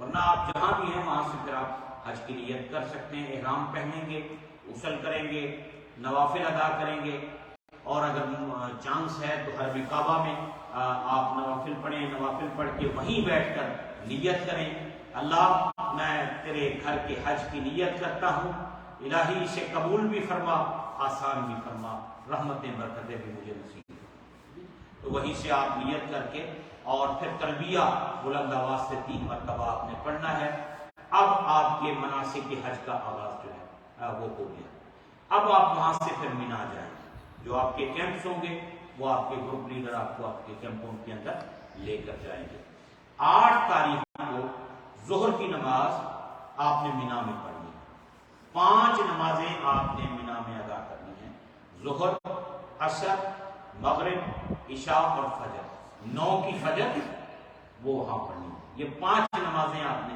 ورنہ آپ جہاں بھی ہیں وہاں سے پھر آپ حج کی نیت کر سکتے ہیں، احرام پہنیں گے، غسل کریں گے، نوافل ادا کریں گے، اور اگر چانس ہے تو حرم کعبہ میں آپ نوافل پڑھیں، نوافل پڑھ کے وہیں بیٹھ کر نیت کریں، اللہ میں تیرے گھر کے حج کی نیت کرتا ہوں، الہی اسے قبول بھی فرما، آسان بھی فرما، رحمتیں برکتیں بھی مجھے نصیب کرنا۔ تو وہیں سے آپ نیت کر کے اور پھر تلبیہ بلند آواز سے 3 مرتبہ آپ نے پڑھنا ہے۔ اب آپ کے مناسک کے حج کا آغاز جو ہے وہ ہو گیا۔ اب آپ وہاں سے پھر مینا جائیں، جو آپ کے کیمپس ہوں گے وہ آپ کے گروپ لیڈر آپ کو آپ کے کیمپوں کے اندر لے کر جائیں گے۔ 8 تاریخ کو ظہر کی نماز آپ نے مینا میں پڑھنی ہے، 5 نمازیں آپ نے مینا میں ادا کرنی ہیں، ظہر، عصر، مغرب، عشاء اور فجر۔ 9 کی فجر وہ وہاں پڑھنی ہے، یہ 5 نمازیں آپ نے،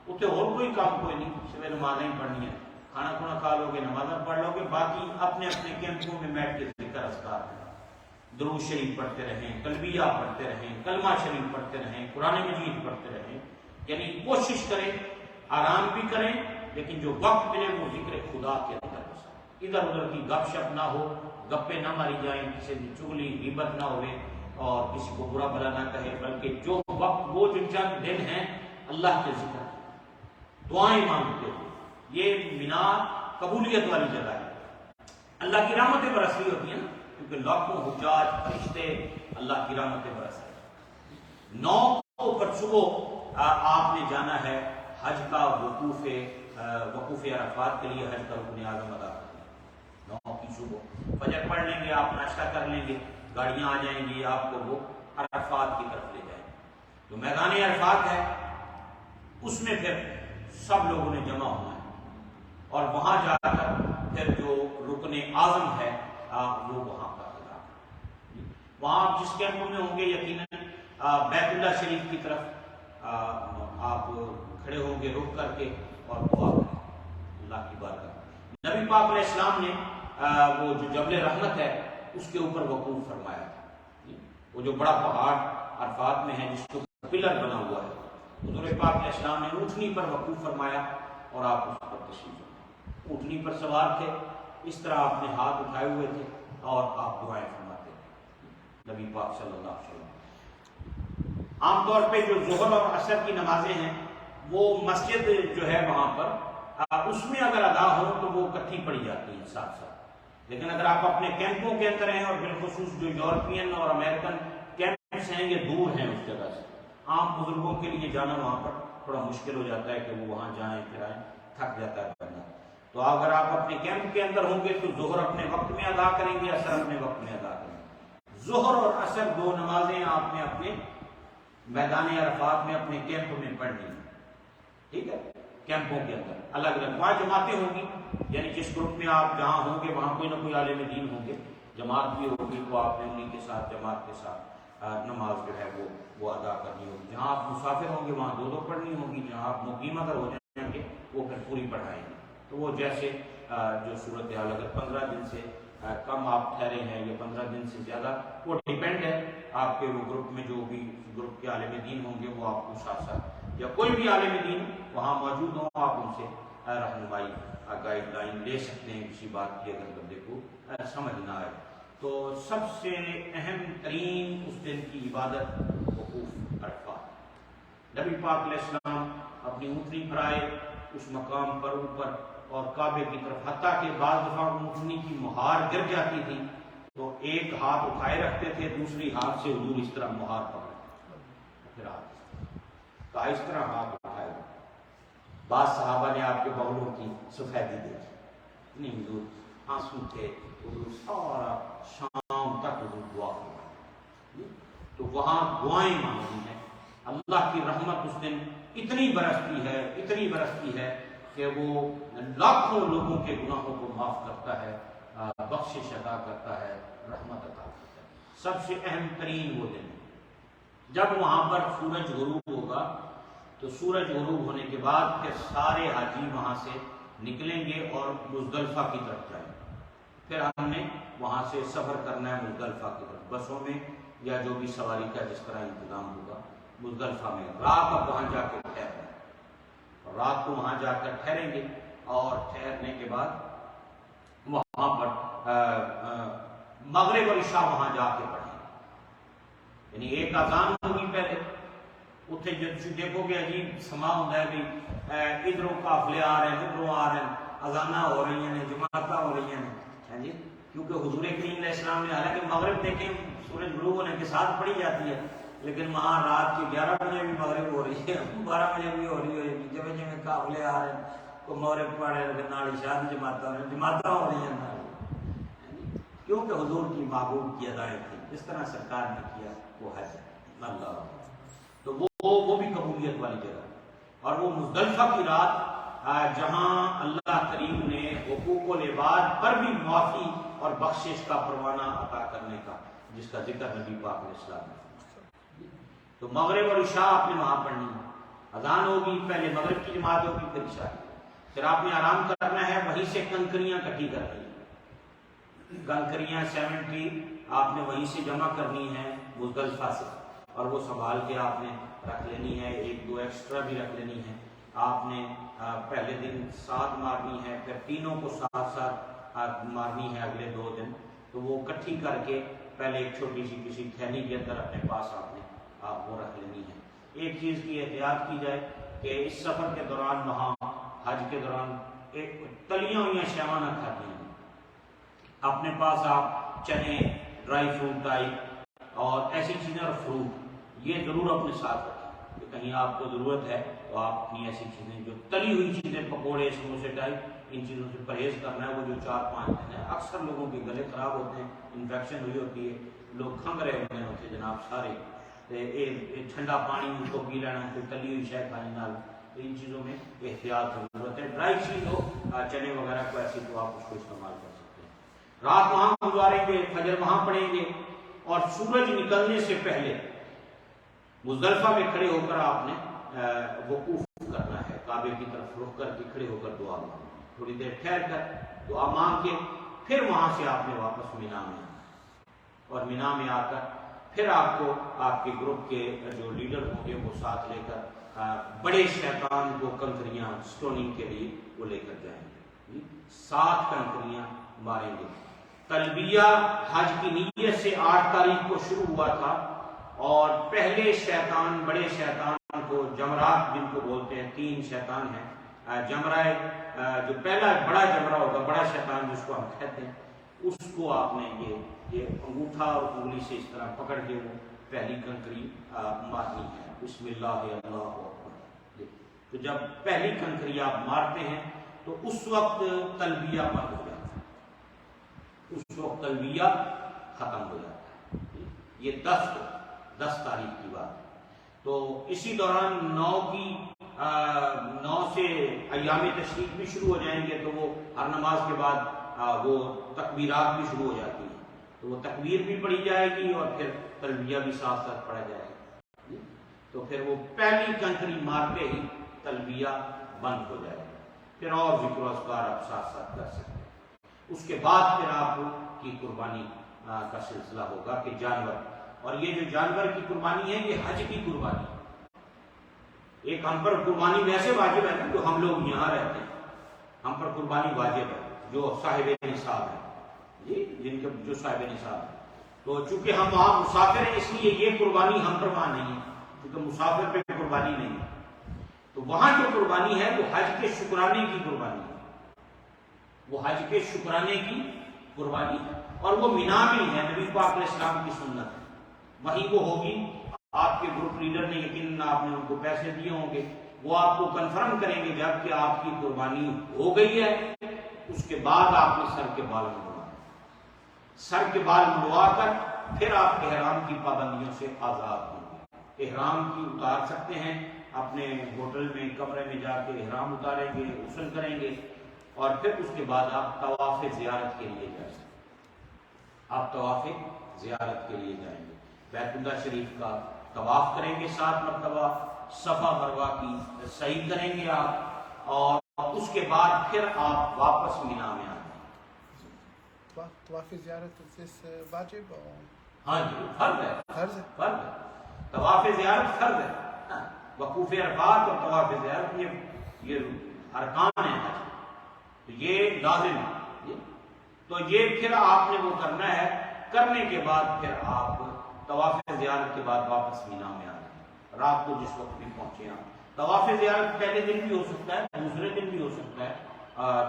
اتنے اور کوئی کام کوئی نہیں، صرف نمازیں ہی پڑھنی ہیں، کھانا کھانا کھا لو گے، نمازیں پڑھ لو گے، باقی اپنے اپنے کیمپوں میں بیٹھ کے ذکر اذکار کریں، درود شریف پڑھتے رہیں، تلبیہ پڑھتے رہیں، کلمہ شریف پڑھتے رہیں، قرآن مجید پڑھتے رہیں، یعنی کوشش کریں، آرام بھی کریں، لیکن جو وقت ملے وہ ذکر خدا کے اندر ہو، ادھر ادھر کی گپ شپ نہ ہو، گپے نہ ماری جائیں، کسی کی چغلی غیبت نہ ہوئے اور کسی کو برا بھلا نہ کہے، بلکہ جو وقت وہ جو چند دن ہیں اللہ کے ذکر دعائیں مانگتے ہوئے، یہ مینا قبولیت والی جگہ ہے، اللہ کی رحمتیں برس رہی ہوتی ہیں نا، کیونکہ لاکھوں حجاج فرشتے اللہ کی رحمتیں برس رہے ہیں۔ 9 کو پر صبح آپ نے جانا ہے حج کا وقوف عرفات کے لیے، حج کا رکن اعظم ادا کرنا ہے 9 کی صبح، فجر پڑھ لیں گے، آپ ناشتہ کر لیں گے، گاڑیاں آ جائیں گی، آپ کو وہ عرفات کی طرف لے جائیں گے، جو میدان عرفات ہے اس میں پھر سب لوگوں نے جمع ہونا ہے، اور وہاں جا کر پھر جو رکن اعظم ہے وہ وہاں کا ادا کرنا۔ وہاں آپ جس کیمپ میں ہوں گے یقیناً بیت اللہ شریف کی طرف آپ کھڑے ہوں گے رک کر کے اور دعا کریں اللہ کی بارگاہ۔ نبی پاک علیہ السلام نے وہ جو جبل رحمت ہے اس کے اوپر وقوف فرمایا تھا، وہ جو بڑا پہاڑ عرفات میں ہے جس کے اوپر پلر بنا ہوا ہے، حضور پاک علیہ السلام نے اونٹنی پر وقوف فرمایا اور آپ اس پر تشریف فرما، اونٹنی پر سوار تھے، اس طرح آپ نے ہاتھ اٹھائے ہوئے تھے اور آپ دعائیں فرماتے تھے نبی پاک صلی اللہ علیہ وسلم۔ عام طور پہ جو ظہر اور عصر کی نمازیں ہیں وہ مسجد جو ہے وہاں پر اس میں اگر ادا ہو تو وہ اکٹھی پڑھی جاتی ہیں ساتھ ساتھ، لیکن اگر آپ اپنے کیمپوں کے اندر ہیں، اور بالخصوص جو یورپین اور امریکن کیمپس ہیں یہ دور ہیں اس جگہ سے، عام بزرگوں کے لیے جانا وہاں پر تھوڑا مشکل ہو جاتا ہے کہ وہ وہاں جائیں پھر آئیں، تھک جاتا ہے بندہ، تو اگر آپ اپنے کیمپ کے اندر ہوں گے تو ظہر اپنے وقت میں ادا کریں گے، عصر اپنے وقت میں ادا کریں گے۔ ظہر اور عصر 2 نمازیں آپ نے اپنے میدان عرفات میں اپنے کیمپ میں پڑھنی ہے، ٹھیک ہے، کیمپوں کے اندر الگ الگ وہاں جماعتیں ہوں گی، یعنی جس گروپ میں آپ جہاں ہوں گے وہاں کوئی نہ کوئی عالم دین ہوں گے، جماعت بھی ہوگی تو آپ نے انہیں کے ساتھ جماعت کے ساتھ نماز جو ہے وہ ادا کرنی ہوگی. جہاں آپ مسافر ہوں گے وہاں 2 پڑھنی ہوگی، جہاں آپ مقیم اگر ہو جائیں گے وہ پھر پوری پڑھائیں گے. تو وہ جیسے جو صورتحال اگر 15 دن سے کم آپ ٹھہرے ہیں یا 15 دن سے زیادہ، وہ ڈیپینڈ ہے آپ کے وہ گروپ میں جو بھی گروپ کے عالم دین ہوں گے وہ آپ کو ساتھ ساتھ یا کوئی بھی عالم دین وہاں موجود ہوں آپ ان سے رہنمائی گائیڈ لائن لے سکتے ہیں کسی بات کی اگر بندے کو سمجھ نہ آئے. تو سب سے اہم ترین اس دن کی عبادت وقوف عرفات. نبی پاک علیہ السلام اپنی اونٹنی پر آئے اس مقام پر اوپر اور کعبے کی طرف، حتیٰ کہ بعض دفعہ اونٹنی کی مہار گر جاتی تھی تو ایک ہاتھ اٹھائے رکھتے تھے، دوسری ہاتھ سے حضور اس طرح مہار پکڑتے پھر ہاتھ کا اس طرح ہاتھ اٹھائے. بعض صحابہ نے آپ کے بغلوں کی سفیدی دیکھی، نہیں حضور آنسو تھے، حضور سارا شام تک حضور دعا کرتے. تو وہاں دعائیں مانگی ہیں. اللہ کی رحمت اس دن اتنی برستی ہے کہ وہ لاکھوں لوگوں کے گناہوں کو معاف کرتا ہے، بخشش عطا کرتا ہے، رحمت عطا کرتا ہے. سب سے اہم ترین وہ دن جب وہاں پر سورج غروب ہوگا. تو سورج غروب ہونے کے بعد پھر سارے حاجی وہاں سے نکلیں گے اور مزدلفہ کی طرف جائیں گے. پھر ہم نے وہاں سے سفر کرنا ہے مزدلفہ کی طرف، بسوں میں یا جو بھی سواری کا جس طرح انتظام ہوگا. مزدلفہ میں رات اب وہاں جا کے ٹھہرنا ہے، اور رات کو وہاں جا کر ٹھہریں گے اور ٹھہرنے کے بعد وہاں پر مغرب اور عشاء وہاں جا کے پڑھیں گے. یعنی ایک اذان ہوگی پہلے، اتنے جب دیکھو گے عجیب سما ہوتا ہے بھی ادھروں قافلے آ رہے ہیں ادھروں آ رہے ہیں، اذاناں ہو رہی ہیں، جماعتیں ہو رہی ہیں جی. کیونکہ حضور کریم علیہ السلام نے حالانکہ مغرب دیکھیں سورج غروب ہونے کے ساتھ پڑھی جاتی ہے، لیکن وہاں رات کے 11 بجے بھی مغرب ہو رہی ہے، 12 بجے بھی ہو رہی ہے. جب جب قافلے آ رہے ہیں کو مغرب پڑھ رہے ہیں، نال عشاء کی جماعتیں ہو رہی ہیں، کیونکہ حضور کی محبوب کی ادائیں تھیں. اس طرح سرکار نے کیا وہ حج اللہ. تو وہ بھی قبولیت والی جگہ. اور وہ مزدلفہ کی رات جہاں اللہ کریم نے حقوق العباد پر بھی معافی اور بخشش کا پروانہ عطا کرنے کا، جس کا ذکر نبی پاک علیہ السلام نے. تو مغرب اور عشاء آپ نے وہاں پڑھنی ہے. اذان ہوگی، پہلے مغرب کی جماعت ہوگی پھر عشاء کی. پھر آپ نے آرام کرنا ہے، وہیں سے کنکریاں کٹی کر رہی ہیں. کنکریاں 70 آپ نے وہیں سے جمع کرنی ہے مزدلفہ سے، اور وہ سنبھال کے آپ نے رکھ لینی ہے. 1-2 ایکسٹرا بھی رکھ لینی ہے. آپ نے پہلے دن 7 مارنی ہے، پھر تینوں کو ساتھ مارنی ہے اگلے 2 دن. تو وہ کٹھی کر کے پہلے ایک چھوٹی سی کسی تھیلی کے اندر اپنے پاس آپ نے وہ رکھ لینی ہے. ایک چیز کی احتیاط کی جائے کہ اس سفر کے دوران وہاں حج کے دوران تلیاں ہوئی شیواں نہ کھاتی ہیں. اپنے پاس آپ چنے، ڈرائی فروٹ ٹائپ اور ایسی چیزیں اور فروٹ یہ ضرور اپنے ساتھ رکھیں کہ کہیں آپ کو ضرورت ہے تو آپ اپنی ایسی چیزیں جو تلی ہوئی چیزیں، پکوڑے، سموسے ٹائپ، ان چیزوں سے پرہیز کرنا ہے. وہ جو 4-5 دن ہے اکثر لوگوں کے گلے خراب ہوتے ہیں، انفیکشن ہوئی ہوتی ہے، لوگ کھنگ رہے ہوتے ہیں ہوتے جناب سارے. ٹھنڈا پانی ان کو پی لینا، کوئی تلی ہوئی شے کھانے نال. ان چیزوں میں احتیاط ضرورت ہے. ڈرائی چیز ہو چنے وغیرہ کو ایسی تو آپ اس کو استعمال کر سکتے ہیں. رات وہاں گزاریں گے، فجر وہاں پڑھیں گے، اور سورج نکلنے سے پہلے مزدلفہ میں کھڑے ہو کر آپ نے وقوف کرنا ہے. کعبے کی طرف رخ کر کے کھڑے ہو کر دعا مانگنا. تھوڑی دیر ٹھہر کر دعا مانگ کے پھر وہاں سے آپ نے واپس مینا میں آنا، اور مینا میں آ کر پھر آپ کو آپ کے گروپ کے جو لیڈر ہوں گے وہ ساتھ لے کر بڑے شیطان کو کنکریاں سٹوننگ کے لیے وہ لے کر جائیں گے. 7 کنکریاں ماریں گے. تلبیہ حج کی نیت سے 8 تاریخ کو شروع ہوا تھا، اور پہلے شیطان، بڑے شیطان کو جمرات جن کو بولتے ہیں، 3 شیطان ہیں. جمرہ جو پہلا بڑا جمرہ ہوگا، بڑا شیطان جس کو ہم کہتے ہیں، اس کو آپ نے یہ انگوٹھا اور انگلی سے اس طرح پکڑ کے وہ پہلی کنکری مارنی ہے. بسم اللہ اللہ اکبر. تو جب پہلی کنکری آپ مارتے ہیں تو اس وقت تلبیہ بند ہو جاتا ہے، اس وقت تلبیہ ختم ہو جاتا ہے. یہ 10 تاریخ کی بات ہے. تو اسی دوران 9 سے ایام تشریق بھی شروع ہو جائیں گے. تو وہ ہر نماز کے بعد وہ تکبیرات بھی شروع ہو جاتی ہیں. تو وہ تکبیر بھی پڑھی جائے گی اور پھر تلبیہ بھی ساتھ ساتھ پڑھا جائے گا، تو پھر وہ پہلی کنکری مارتے ہی تلبیہ بند ہو جائے گا، پھر اور ذکر و اذکار آپ ساتھ ساتھ کر سکتے ہیں۔ اس کے بعد پھر آپ کی قربانی کا سلسلہ ہوگا کہ جانور، اور یہ جو جانور کی قربانی ہے یہ حج کی قربانی ہے۔ ایک ہم پر قربانی ویسے واجب ہے نا، جو ہم لوگ یہاں رہتے ہیں ہم پر قربانی واجب ہے، جو صاحب نصاب ہے جی، جن کے جو صاحب نصاب ہے، تو چونکہ ہم وہاں مسافر ہیں اس لیے یہ قربانی ہم پر وہاں نہیں ہے، کیونکہ مسافر پہ قربانی نہیں ہے۔ تو وہاں جو قربانی ہے وہ حج کے شکرانے کی قربانی ہے، وہ حج کے شکرانے کی قربانی ہے، اور وہ مینا میں ہے، نبی پاک علیہ السلام کی سنت ہے، وہیں وہ ہوگی۔ آپ کے گروپ لیڈر نے یقیناً آپ نے ان کو پیسے دیے ہوں گے، وہ آپ کو کنفرم کریں گے جب کہ آپ کی قربانی ہو گئی ہے، اس کے بعد آپ نے سر کے بال منڈوا، سر کے بال منڈوا کر پھر آپ احرام کی پابندیوں سے آزاد ہوں گے۔ احرام کی اتار سکتے ہیں، اپنے ہوٹل میں کمرے میں جا کے احرام اتاریں گے، غسل کریں گے، اور پھر اس کے بعد آپ طواف زیارت کے لیے جائیں گے، آپ طواف زیارت کے لیے جائیں گے، بیت اللہ شریف کا طواف کریں گے 7 مرتبہ، صفا مروہ کی سعی کریں گے آپ، اور اس کے بعد پھر آپ واپس مینا میں آئیں گے۔ طواف زیارت واجب؟ ہاں جی، فرض ہے، فرض ہے، فرض ہے، طواف زیارت فرض ہے، وقوف عرفات اور طواف زیارت یہ ارکان ہیں حج، تو یہ لازم ہے، تو یہ پھر آپ نے وہ کرنا ہے، کرنے کے بعد پھر آپ طواف زیارت کے بعد واپس مینا میں آ جائیں، رات کو جس وقت بھی پہنچے آپ۔ طواف زیارت پہلے دن بھی ہو سکتا ہے، دوسرے دن بھی ہو سکتا ہے،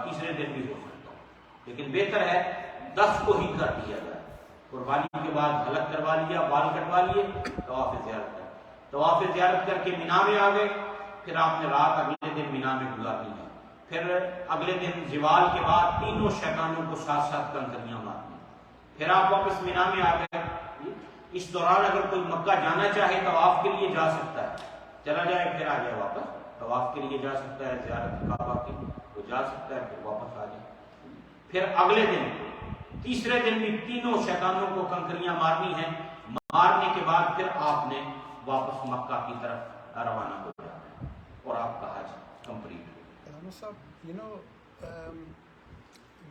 تیسرے دن بھی ہو سکتا ہے، لیکن بہتر ہے 10 کو ہی کر دیا جائے۔ قربانی کے بعد حلق کروا لیا، بال کٹوا لیے، طواف زیارت کر، طواف زیارت کر کے مینا میں آ گئے، پھر آپ نے رات اگلے دن مینا میں گزارنی ہے، پھر اگلے دن زوال کے بعد تینوں شیطانوں کو ساتھ ساتھ کنکریاں مارنی، پھر آپ واپس مینا میں آ گئے۔ اس دوران اگر کوئی مکہ جانا چاہے طواف کے لیے جا سکتا ہے، چلا جائے پھر آ جائے واپس، طواف کے لیے جا سکتا ہے، زیارت کعبہ کی وہ جا سکتا ہے، پھر واپس آ جائے۔ پھر اگلے دن تیسرے دن بھی تینوں شیطانوں کو کنکریاں مارنی ہیں، مارنے کے بعد پھر آپ نے واپس مکہ کی طرف روانہ ہو جانا ہے، اور آپ کا حج کمپلیٹ ہو۔ You know,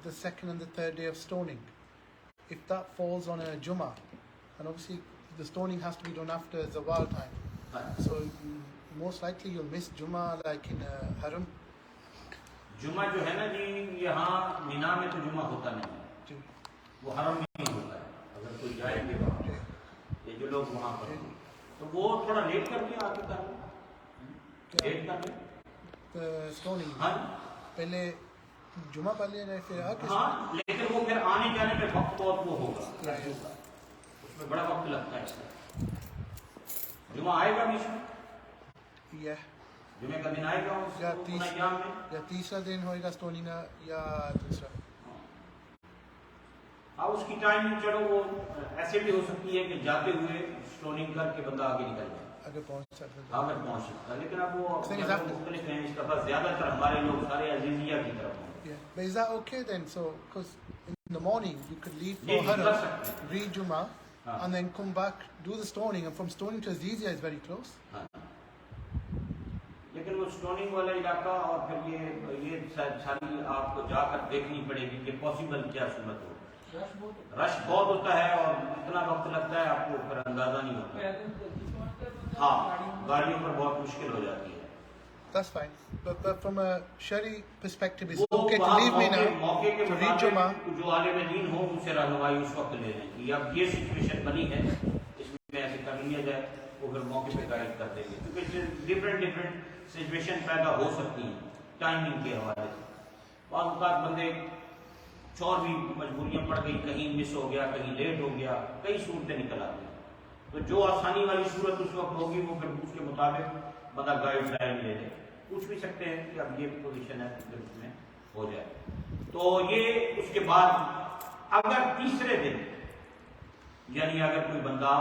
the second and the third day of stoning, if that falls on a Jummah, and obviously the stoning has to be done after Zawal time, so most likely you'll miss Jummah like in Haram. جمعہ جو ہے نا جی، یہاں مینا میں تو جمعہ ہوتا نہیں ہے، وہ حرم میں ہی ہوتا ہے، اگر کوئی جائے گے وہاں، یہ جو لوگ وہاں پر ہیں تو وہ تھوڑا لیٹ کر کے آ کے کر لیں، لیٹ کر لیں Stoning ہاں پہلے جمعہ پڑھ لیا جائے پھر آ کے، ہاں، لیکن وہ پھر آنے جانے میں وقت بہت وہ ہوگا، اس میں بڑا وقت لگتا ہے، اس میں جمعہ آئے گا بیچ میں، یا جمعے کا دن آئے گا اس ایام میں، یا تیسرا دن ہوئے گا اسٹوننگ یا دوسرا، اب اس کی ٹائمنگ چلو وہ ایسے بھی ہو سکتی ہے کہ جاتے ہوئے اسٹوننگ کر کے بندہ آگے نکل جائے، اگر پہنچ سکتا آگے پہنچ سکتا ہے، لیکن اب وہ مختلف ہیں، اس دفعہ زیادہ تر ہمارے لوگ سارے عزیزیہ کی طرف ہیں۔ But is that okay then? So, because in the morning you could leave for Yeah, Haram, that's right. read Jummah, and then come back, do the stoning, and from stoning to Azizia is very close. لیکن وہ stoning والا علاقہ اور پھر یہ ساری آپ کو جا کر دیکھنی پڑے گی کہ پاسبل کیا صورت ہو، رش بہت ہوتا ہے اور اتنا وقت لگتا ہے آپ کو پھر اندازہ نہیں ہوتا، ہاں گاڑیوں پر بہت مشکل ہو جاتی ہے۔ That's fine. But from a Shari perspective, it's okay to leave me now, to read Jummah. جو عالم دین ہو ان سے رہنمائی اس وقت لے لیں کہ اب یہ سچویشن بنی ہے، اس میں ایسے کر لیا جائے، وہ پھر موقع پہ گائیڈ کر دیں گے، کیونکہ ڈفرینٹ سچویشن پیدا ہو سکتی ہیں ٹائمنگ کے حوالے سے، بعض اوقات بندے اور بھی مجبوریاں پڑ گئی، کہیں مس ہو گیا، کہیں لیٹ ہو گیا، کئی صورتیں نکل آتی ہیں، تو جو آسانی والی صورت اس وقت ہوگی وہ پھر اس کے مطابق بندہ گائیڈ لائن لے لے، پوچھ بھی سکتے ہیں کہ اب یہ پوزیشن ہے پھر اس میں ہو جائے۔ تو یہ اس کے بعد اگر تیسرے دن یعنی اگر کوئی بندہ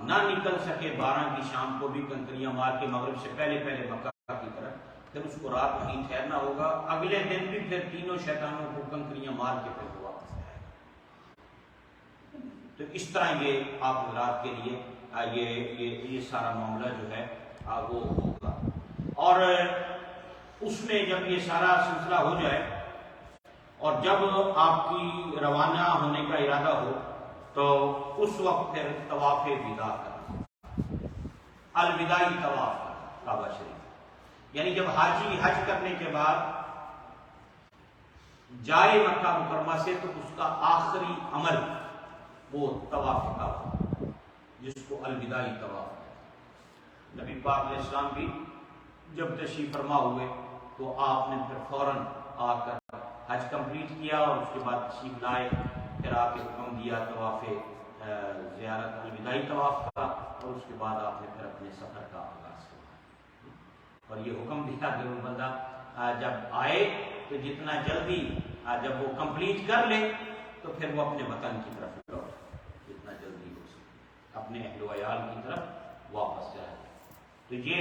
نہ نکل سکے 12 کی شام کو بھی کنکریاں مار کے مغرب سے پہلے مکہ کی طرف، پھر اس کو رات وہیں ٹھہرنا ہوگا، اگلے دن بھی پھر تینوں شیطانوں کو کنکریاں مار کے پھر واپس آئے گا۔ تو اس طرح یہ آپ حضرات کے لیے یہ سارا معاملہ جو ہے وہ ہوگا. اور اس میں جب یہ سارا سلسلہ ہو جائے اور جب آپ کی روانہ ہونے کا ارادہ ہو تو اس وقت پھر طواف وداع کرنا، الوداعی طواف کرنا کعبہ شریف. یعنی جب حاجی حج کرنے کے بعد جائے مکہ مکرمہ سے تو اس کا آخری عمل وہ طواف کعبہ، جس کو الوداعی طواف ہے. نبی پاک علیہ السلام بھی جب تشریف فرما ہوئے تو آپ نے پھر فوراً آ کر حج کمپلیٹ کیا اور اس کے بعد تشریف لائے، پھر آپ کے حکم دیا طواف زیارت الوداعی طواف کا، اور اس کے بعد آپ نے پھر اپنے سفر کا آغاز کیا. اور یہ حکم دیا کہ وہ بندہ جب آئے تو جتنا جلدی جب وہ کمپلیٹ کر لے تو پھر وہ اپنے وطن کی طرف لوٹے، جتنا جلدی ہو سکے اپنے اہل و عیال کی طرف واپس جائے. تو یہ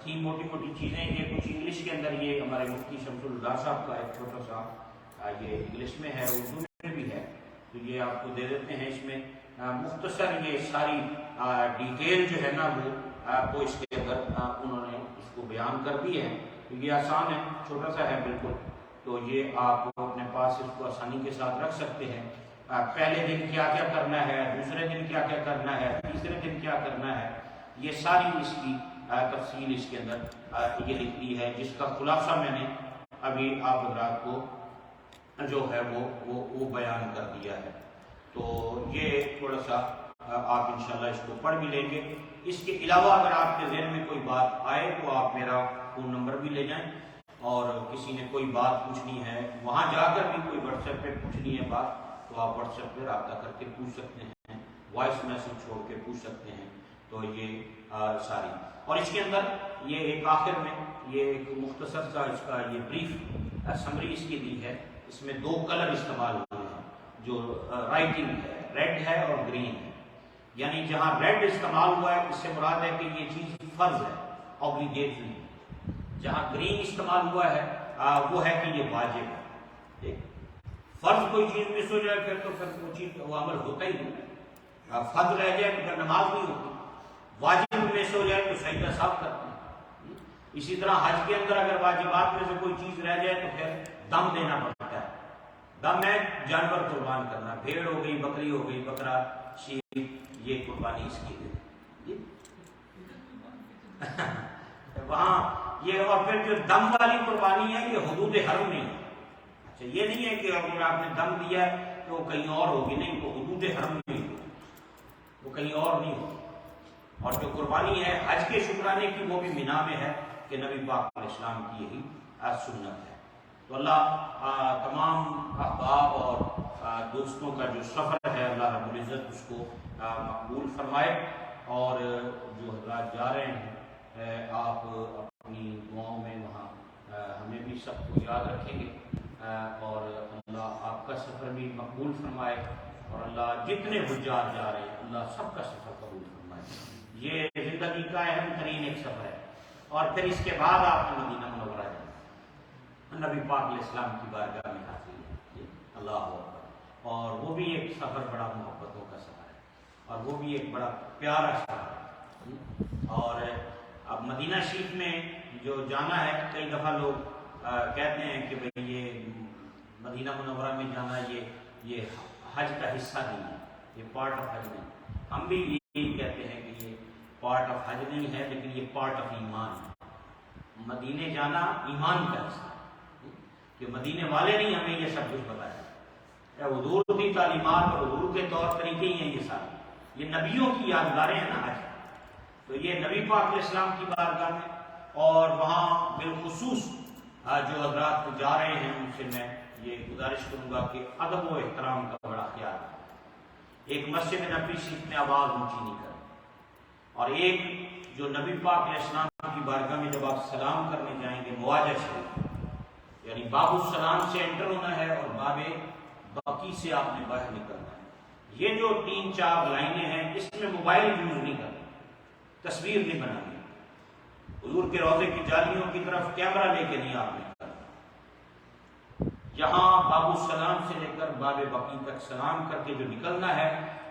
تھی موٹی موٹی چیزیں. یہ کچھ انگلش کے اندر، یہ ہمارے مفتی شمس الہدیٰ صاحب کا ایک چھوٹا سا یہ انگلش میں ہے، اردو میں بھی ہے، تو یہ آپ کو دے دیتے ہیں. اس میں مختصر یہ ساری ڈیٹیل جو ہے نا وہ اس کے اندر انہوں نے اس کو بیان کر دی ہے. تو یہ آسان ہے، چھوٹا سا ہے بالکل، تو یہ آپ اپنے پاس اس کو آسانی کے ساتھ رکھ سکتے ہیں. پہلے دن کیا کیا کرنا ہے، دوسرے دن کیا کیا کرنا ہے، تیسرے دن کیا کرنا ہے، یہ ساری اس کی تفصیل اس کے اندر یہ لکھی ہے، جس کا خلاصہ میں نے ابھی آپ حضرات کو جو ہے وہ بیان کر دیا ہے. تو یہ تھوڑا سا آپ انشاءاللہ اس کو پڑھ بھی لیں گے. اس کے علاوہ اگر آپ کے ذہن میں کوئی بات آئے تو آپ میرا فون نمبر بھی لے جائیں، اور کسی نے کوئی بات پوچھنی ہے وہاں جا کر بھی کوئی واٹس ایپ پہ پوچھنی ہے بات تو آپ واٹس ایپ پہ رابطہ کر کے پوچھ سکتے ہیں، وائس میسج چھوڑ کے پوچھ سکتے ہیں. تو یہ ساری، اور اس کے اندر یہ ایک آخر میں یہ ایک مختصر سا اس کا یہ بریف سمری اس کی دی ہے. اس میں 2 کلر استعمال ہوئے ہیں جو رائٹنگ ہے، ریڈ ہے اور گرین ہے. یعنی جہاں ریڈ استعمال ہوا ہے اس سے مراد ہے کہ یہ چیز فرض ہے، اوبلیگیٹری. جہاں گرین استعمال ہوا ہے وہ ہے کہ یہ واجب ہے. فرض کوئی چیز مس ہو جائے پھر وہ چیز وہ عمل ہوتا ہی نہیں. فرض رہ جائے تو پھر نماز نہیں ہوتی. واجب مس ہو جائے تو سجدہ صاف کرتے ہیں. اسی طرح حج کے اندر اگر واجبات میں سے کوئی چیز رہ جائے تو پھر دم دینا پڑتا ہے. دم ہے جانور قربان کرنا، بھیڑ ہو گئی، بکری ہو گئی، بکرا، شیر، یہ قربانی اس کی ہے وہاں یہ. اور پھر جو دم والی قربانی ہے یہ حدود حرم نہیں ہے. اچھا یہ نہیں ہے کہ اگر آپ نے دم دیا ہے تو وہ کہیں اور ہوگی، نہیں، وہ حدود حرم نہیں ہوگی، وہ کہیں اور نہیں ہوگی. اور جو قربانی ہے حج کے شکرانے کی وہ بھی مینا میں ہے کہ نبی پاک علیہ السلام کی یہی سنت ہے. تو اللہ تمام احباب اور دوستوں کا جو سفر ہے اللہ رب العزت اس کو مقبول فرمائے. اور جو حضرات جا رہے ہیں آپ اپنی دعاؤں میں وہاں ہمیں بھی سب کو یاد رکھیں گے، اور اللہ آپ کا سفر بھی مقبول فرمائے، اور اللہ جتنے حجاج جا رہے ہیں اللہ سب کا سفر قبول فرمائے. یہ زندگی کا اہم ترین ایک سفر ہے. اور پھر اس کے بعد آپ نے مدینہ منورہ جانا، نبی پاک علیہ السلام کی بارگاہ میں حاضر ہے. اللہ اکبر. اور وہ بھی ایک سفر بڑا محبتوں کا سفر ہے، اور وہ بھی ایک بڑا پیارا سفر ہے. اور اب مدینہ شریف میں جو جانا ہے، کئی دفعہ لوگ کہتے ہیں کہ بھئی یہ مدینہ منورہ میں جانا یہ حج کا حصہ نہیں ہے، یہ پارٹ آف حج نہیں. ہم بھی یہی کہتے ہیں کہ یہ پارٹ آف حج نہیں ہے، لیکن یہ پارٹ آف ایمان ہے. مدینے جانا ایمان کا حصہ ہے، کہ مدینے والے نہیں ہمیں یہ سب کچھ بتایا. حضور کی تعلیمات اور حضور کے طور طریقے ہی ہیں یہ سارے، یہ نبیوں کی یادگاریں ہیں نا حج. تو یہ نبی پاک علیہ السلام کی بارگاہ میں، اور وہاں بالخصوص جو حضرات جا رہے ہیں ان سے میں یہ گزارش کروں گا کہ ادب و احترام کا بڑا خیال ہے. ایک مسجد نبی شریف میں آواز اونچی نہیں کریں، اور ایک جو نبی پاک علیہ السلام کی بارگاہ میں جب آپ سلام کرنے جائیں گے مواجہ شریف، یعنی باب السلام سے انٹر ہونا ہے اور باب باقی سے آپ نے باہر نکلنا ہے. یہ جو 3-4 لائنیں ہیں اس میں موبائل یوز نہیں کرنا، تصویر نہیں بنانی، حضور کے روضے کی جالیوں کی طرف کیمرہ لے کے نہیں آپ نے کرنا. جہاں باب السلام سے لے کر باب بقی تک سلام کر کے جو نکلنا ہے،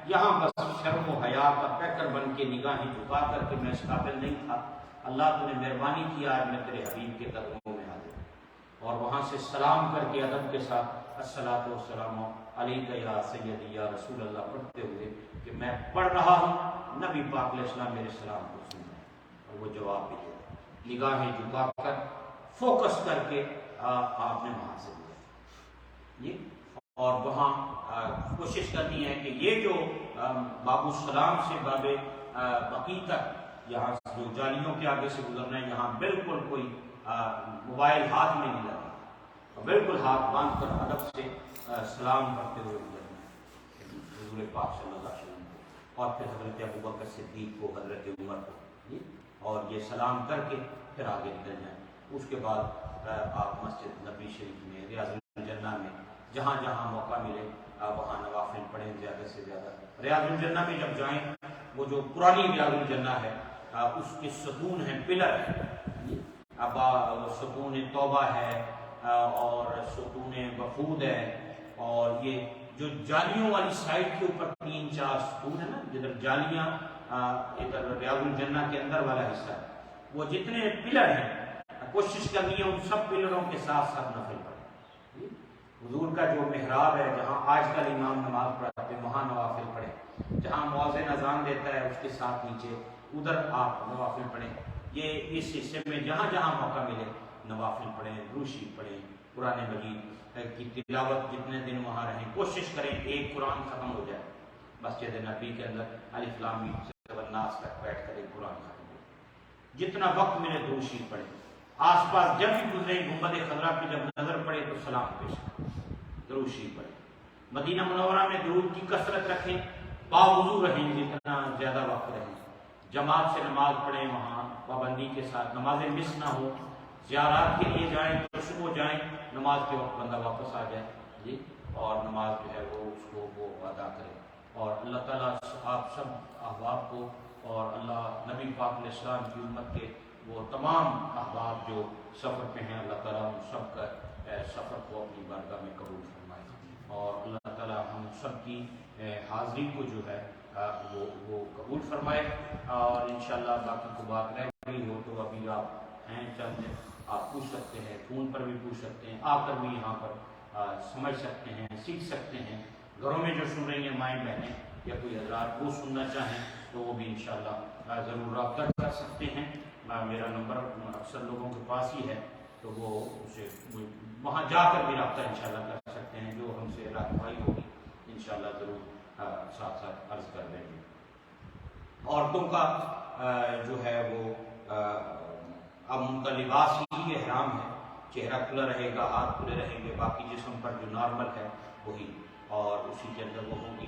یہاں بس شرم و حیا کا پیکر بن کے نگاہیں جھکا کر کے میں اس قابل نہیں تھا، اللہ تو نے مہربانی کی، آج میں تیرے حبیب کے قدموں میں حاضر ہوں، اور وہاں سے سلام کر کے ادب کے ساتھ الصلاۃ والسلام علیک یا سیدی یا رسول اللہ پڑھتے ہوئے کہ میں پڑھ رہا ہوں، نبی پاک علیہ السلام میرے سلام کو سن رہے ہیں، اور وہ جواب بھی دے رہے ہیں، نگاہیں جھکا کر فوکس کر کے آپ نے وہاں سے دیا، اور وہاں کوشش کرنی ہے کہ یہ جو باب السلام سے باب بقی تک یہاں جو جالیوں کے آگے سے گزرنا ہے، یہاں بالکل کوئی موبائل ہاتھ میں نہیں لگا، بالکل ہاتھ باندھ کر ادب سے سلام کرتے ہوئے گزرنا ہے حضور پاک صلی اللہ علیہ وسلم کو، اور پھر حضرت ابوبکر صدیق کو، حضرت عمر کو، اور یہ سلام کر کے پھر آگے نکل جائیں۔ اس کے بعد آپ مسجد نبی شریف میں، ریاض الجنہ میں، جہاں جہاں موقع ملے وہاں نوافل پڑھیں زیادہ سے زیادہ۔ ریاض الجنہ میں جب جائیں، وہ جو پرانی ریاض الجنہ ہے اس کے ستون ہیں، پلر ہے، اب ستون توبہ ہے اور ستون وفود ہے، اور یہ جو جالیوں والی سائڈ کے اوپر 3-4 ستون ہے نا، جدھر جالیاں ادھر ریاض الجنہ کے اندر والا حصہ ہے، وہ جتنے پلر ہیں کوشش کرنی ہے ان سب پلروں کے ساتھ ساتھ نفل پڑھیں۔ حضور کا جو محراب ہے، جہاں آج کل امام نماز پڑھاتے ہیں، وہاں نوافل پڑھیں، جہاں مؤذن اذان دیتا ہے اس کے ساتھ نیچے ادھر آپ نوافل پڑھیں۔ یہ اس حصے میں جہاں جہاں موقع ملے نوافل پڑھیں، دروشی پڑھیں، قرآن مجید کی تلاوت جتنے دن وہاں رہیں، کوشش کریں ایک قرآن ختم ہو جائے مسجد نبی کے اندر، الف لام میم سے والناس تک بیٹھ کر ایک قرآن ختم ہو، جتنا وقت ملے دروشی پڑھیں، آس پاس جب بھی گزرے گنبد خضرا پہ جب نظر پڑے تو سلام پیش کریں، درود شریف پڑھیں۔ مدینہ منورہ میں درود کی کثرت رکھیں، باوضو رہیں، جتنا زیادہ وقت رہیں، جماعت سے نماز پڑھیں، وہاں پابندی کے ساتھ نمازیں مس نہ ہو، زیارات کے لیے جائیں تو صبح جائیں، نماز کے وقت بندہ واپس آ جائے، اور نماز جو ہے وہ اس کو وہ ادا کرے، اور اللہ تعالیٰ آپ سب احباب کو، اور اللہ نبی پاک علیہ السلام کی امت کے وہ تمام احباب جو سفر پہ ہیں، اللہ تعالیٰ ہم سب کا سفر کو اپنی بارگاہ میں قبول فرمائے، اور اللہ تعالیٰ ہم سب کی حاضری کو جو ہے وہ قبول فرمائے، اور انشاءاللہ باقی کو بات رہ گئی ہو تو ابھی آپ ہیں چند آپ پوچھ سکتے ہیں، فون پر بھی پوچھ سکتے ہیں، آ کر بھی یہاں پر سمجھ سکتے ہیں، سیکھ سکتے ہیں، گھروں میں جو سن رہی ہیں مائیں بہنیں یا کوئی حضرات وہ سننا چاہیں تو وہ بھی انشاءاللہ ضرور رابطہ کر سکتے ہیں، میرا نمبر اکثر لوگوں کے پاس ہی ہے، تو وہ اسے وہاں جا کر بھی رابطہ انشاءاللہ کر سکتے ہیں، جو ہم سے رہنمائی ہوگی انشاءاللہ ضرور ساتھ ساتھ عرض کر دیں گے۔ عورتوں کا جو ہے وہ اب ان کا لباس ہی احرام ہے، چہرہ کھلا رہے گا، ہاتھ کھلے رہیں گے، باقی جسم پر جو نارمل ہے وہی، اور اسی کے اندر وہ ہوگی۔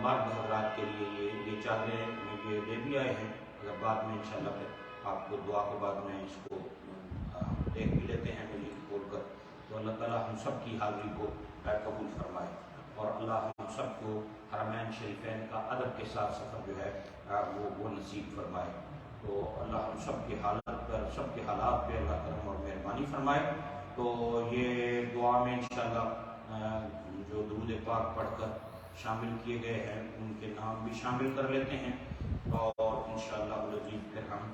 مرد حضرات کے لیے یہ چادریں یہ لے بھی آئے ہیں، اگر بعد میں انشاءاللہ پھر آپ کو دعا کے بعد میں اس کو دیکھ بھی لیتے ہیں مجھے کھول کر، تو اللہ تعالیٰ ہم سب کی حاضری کو قبول فرمائے، اور اللہ ہم سب کو حرمین شریفین کا ادب کے ساتھ سفر جو ہے وہ نصیب فرمائے، تو اللہ ہم سب کے حالات پر، سب کے حالات پہ اللہ کرم اور مہربانی فرمائے۔ تو یہ دعا میں انشاءاللہ جو درود پاک پڑھ کر شامل کیے گئے ہیں ان کے نام بھی شامل کر لیتے ہیں، اور انشاءاللہ العزیز پھر ہم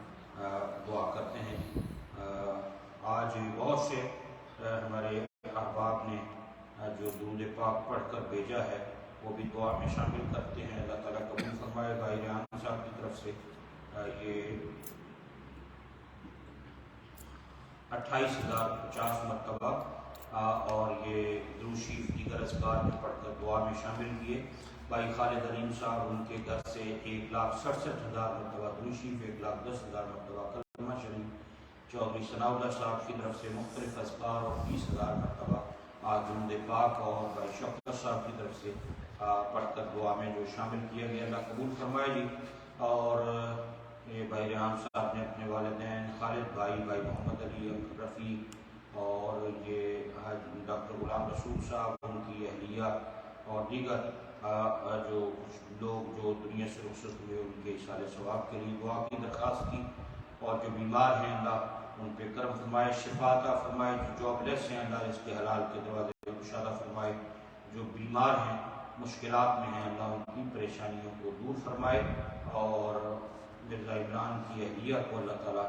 دعا کرتے ہیں۔ آج بہت سے ہمارے احباب نے جو درود پاک پڑھ کر بھیجا ہے وہ بھی دعا میں شامل کرتے ہیں، اللہ تعالیٰ قبول فرمائے۔ بھائی ریحان صاحب کی طرف سے یہ 28,050 مرتبہ اور یہ درود شریف دیگر اذکار میں پڑھ کر دعا میں شامل کیے۔ بھائی خالد علیم صاحب ان کے گھر سے 1,67,000 مرتبہ درود شریف، 1,10,000 مرتبہ کلمہ شریف، چودھری ثناء اللہ صاحب کی طرف سے مختلف اذکار اور 20,000 مرتبہ درود پاک، اور بھائی شوکت صاحب کی طرف سے پڑھ کر دعا میں جو شامل کیا گیا، اللہ قبول فرمائے جی۔ اور یہ بھائی ریحان صاحب نے اپنے والدین خالد بھائی، بھائی محمد علی رفیع، اور یہ ڈاکٹر غلام رسول صاحب، ان کی اہلیہ اور دیگر جو لوگ جو دنیا سے رخصت ہوئے ان کے اصالہ ثواب کے لیے دعا کی درخواست کی، اور جو بیمار ہیں اللہ ان پہ کرم فرمائے، شفا عطا فرمائے، جو جاب لیس ہیں اللہ اس کے حلال کے دروازے مشاہدہ فرمائے، جو بیمار ہیں مشکلات میں ہیں اللہ ان کی پریشانیوں کو دور فرمائے، اور مرزا عمران کی اہلیہ کو اللہ تعالیٰ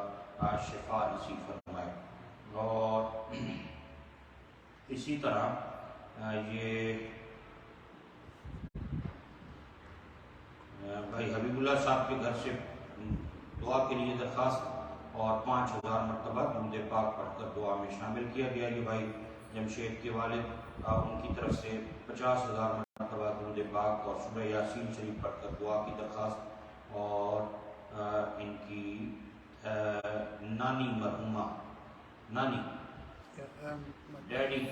شفا نصیب فرمائے۔ اور اسی طرح یہ بھائی حبیب اللہ صاحب کے گھر سے دعا کے لیے درخواست، اور 5000 مرتبہ درود پاک پڑھ کر دعا میں شامل کیا گیا۔ یہ بھائی جمشید کے والد ان کی طرف سے 50,000 مرتبہ درود پاک اور سورہ یاسین شریف پڑھ کر دعا کی درخواست، اور ان کی نانی مرحومہ نانی ڈیڈی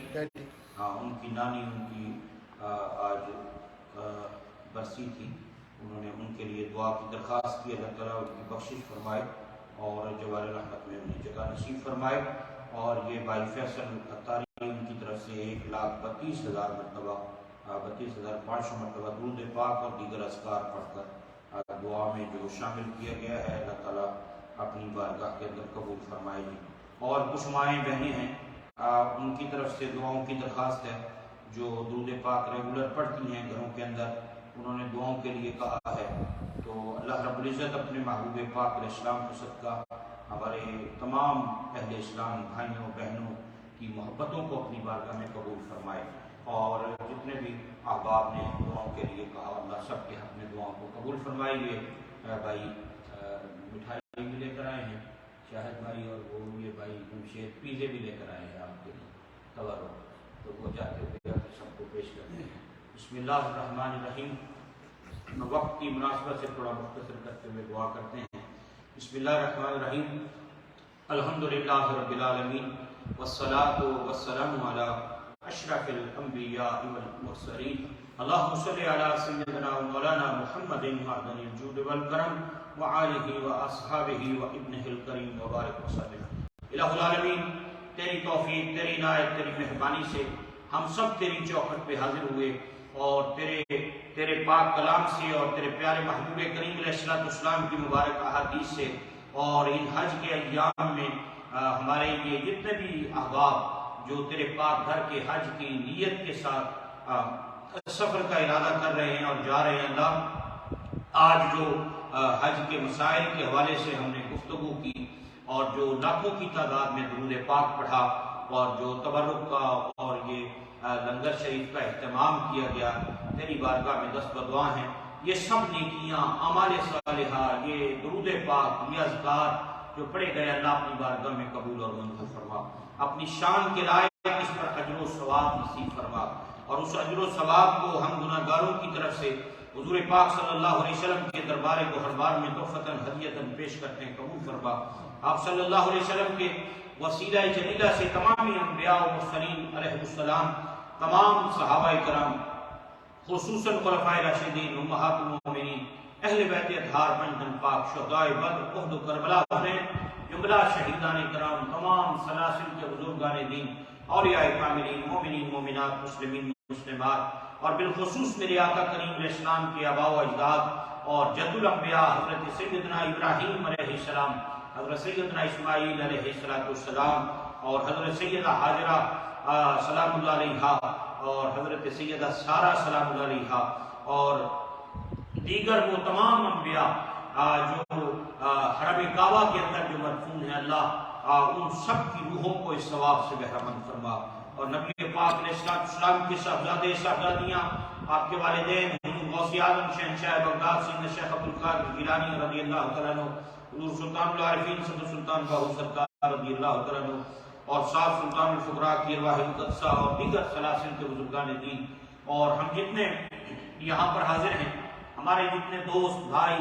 ہاں ان کی نانی ان کی آج برسی تھی، انہوں نے ان کے لیے دعا کی درخواست کی، اللہ تعالیٰ ان کی بخشش فرمائے اور جوار رحمت میں انہیں جگہ نصیب فرمائے۔ اور یہ بھائی فیصل اتاری ان کی طرف سے 1,32,000 مرتبہ 32,500 مرتبہ درود پاک اور دیگر اذکار پڑھ کر دعا میں جو شامل کیا گیا ہے، اللہ تعالیٰ اپنی بارگاہ کے اندر قبول فرمائے گی۔ اور کچھ مائیں بہنیں ہیں ان کی طرف سے دعاؤں کی درخواست ہے، جو درود پاک ریگولر پڑھتی ہیں گھروں کے اندر، انہوں نے دعاؤں کے لیے کہا ہے۔ تو اللہ رب العزت اپنے محبوب پاک علیہ السلام کا صدقہ ہمارے تمام اہل اسلام بھائیوں بہنوں کی محبتوں کو اپنی بارگاہ میں قبول فرمائے، اور جتنے بھی احباب نے دعاؤں کے لیے کہا اللہ سب کے حق میں دعاؤں کو قبول فرمائے۔ یہ بھائی مٹھائی بھی لے کر آئے ہیں شاہد بھائی، اور وہ یہ بھائی جمشید پیزے بھی لے کر آئے ہیں آپ کے لیے تورو، تو وہ جاتے ہوئے سب کو پیش کرتے ہیں۔ بسم اللہ الرحمن الرحیم۔ وقت کی مناسبت سے تھوڑا مختصر کرتے ہوئے دعا کرتے ہیں۔ بسم اللہ الرحمن الرحیم۔ الحمدللہ رب العالمین، والصلاة والسلام علی اشرف الانبیاء والمرسلین، اللہم صلی علی سیدنا و مولانا محمد معدن الجود والکرم وآلہ واصحابہ وابنہ الکریم وبارک وسلم۔ الہ العالمین، تیری توفیق، تیری عنایت، تیری مہربانی سے ہم سب تیری چوکھٹ پہ حاضر ہوئے، اور تیرے پاک کلام سے اور تیرے پیارے محبوب کریم علیہ السلام کی مبارک احادیث سے، اور ان حج کے ایام میں ہمارے یہ جتنے بھی احباب جو تیرے پاک گھر کے حج کی نیت کے ساتھ سفر کا ارادہ کر رہے ہیں اور جا رہے ہیں، اللہ آج جو حج کے مسائل کے حوالے سے ہم نے گفتگو کی، اور جو لاکھوں کی تعداد میں درود پاک پڑھا، اور جو تبرک کا اور یہ لنگر شریف کا اہتمام کیا گیا، تیری بارگاہ میں دست بدعا ہیں۔ یہ سب نیکیاں، اعمال صالحہ، یہ درود پاک، یہ اذکار جو پڑھے گئے، اللہ اپنی بارگاہ میں قبول اور منظور فرما، اپنی شان کے لائق اس پر اجر و ثواب نصیب فرما، اور اس اجر و ثواب کو ہم گناہ گاروں کی طرف سے حضور پاک صلی اللہ علیہ وسلم کے دربار گوہربار میں تحفتاً ہدیتاً پیش کرتے ہیں، قبول فرما۔ آپ صلی اللہ علیہ وسلم کے وسیلہ جلیلہ سے تمام انبیاء و مرسلین علیہ السلام، تمام صحابہ کرام، خصوصاً خلفائے راشدین، امہات المومنین، اہل بیت اطہار، پنجتن پاک، شہدائے بدر، احد و کربلا میں جملہ شہیدان کرام، تمام سلاسل کے بزرگان دین، اولیاء کاملین، مومنین مومنات، مسلمین مسلمات، اور بالخصوص میرے آقا کریم علیہ السلام کے آباء و اجداد اور جد الانبیاء حضرت سیدنا ابراہیم علیہ السلام، حضرت سیدنا اسماعیل علیہ السلام، اور حضرت سیدہ حاجرہ سلام اللہ علیہا، اور حضرت سیدہ سارہ سلام اللہ علیہا، اور دیگر وہ تمام انبیاء جو حرم کعبہ کے اندر جو مدفون ہیں، اللہ ان سب کی روحوں کو اس ثواب سے بہرمند فرما، اور نبی پاک علیہ السلام کے صاحبزادے صاحبزادیاں، آپ کے والدین غوث اعظم شہنشاہ بغداد سید شیخ عبدالقادر جیلانی رضی اللہ تعالیٰ عنہ، حضور سلطان العارفین صدر سلطان باہو سرکار رضی اللہ تعالیٰ عنہ، اور سات سلطان الفقراء کی ارواح مقدسہ اور دیگر سلاسل کے بزرگان دین، اور ہم جتنے یہاں پر حاضر ہیں، ہمارے جتنے دوست بھائی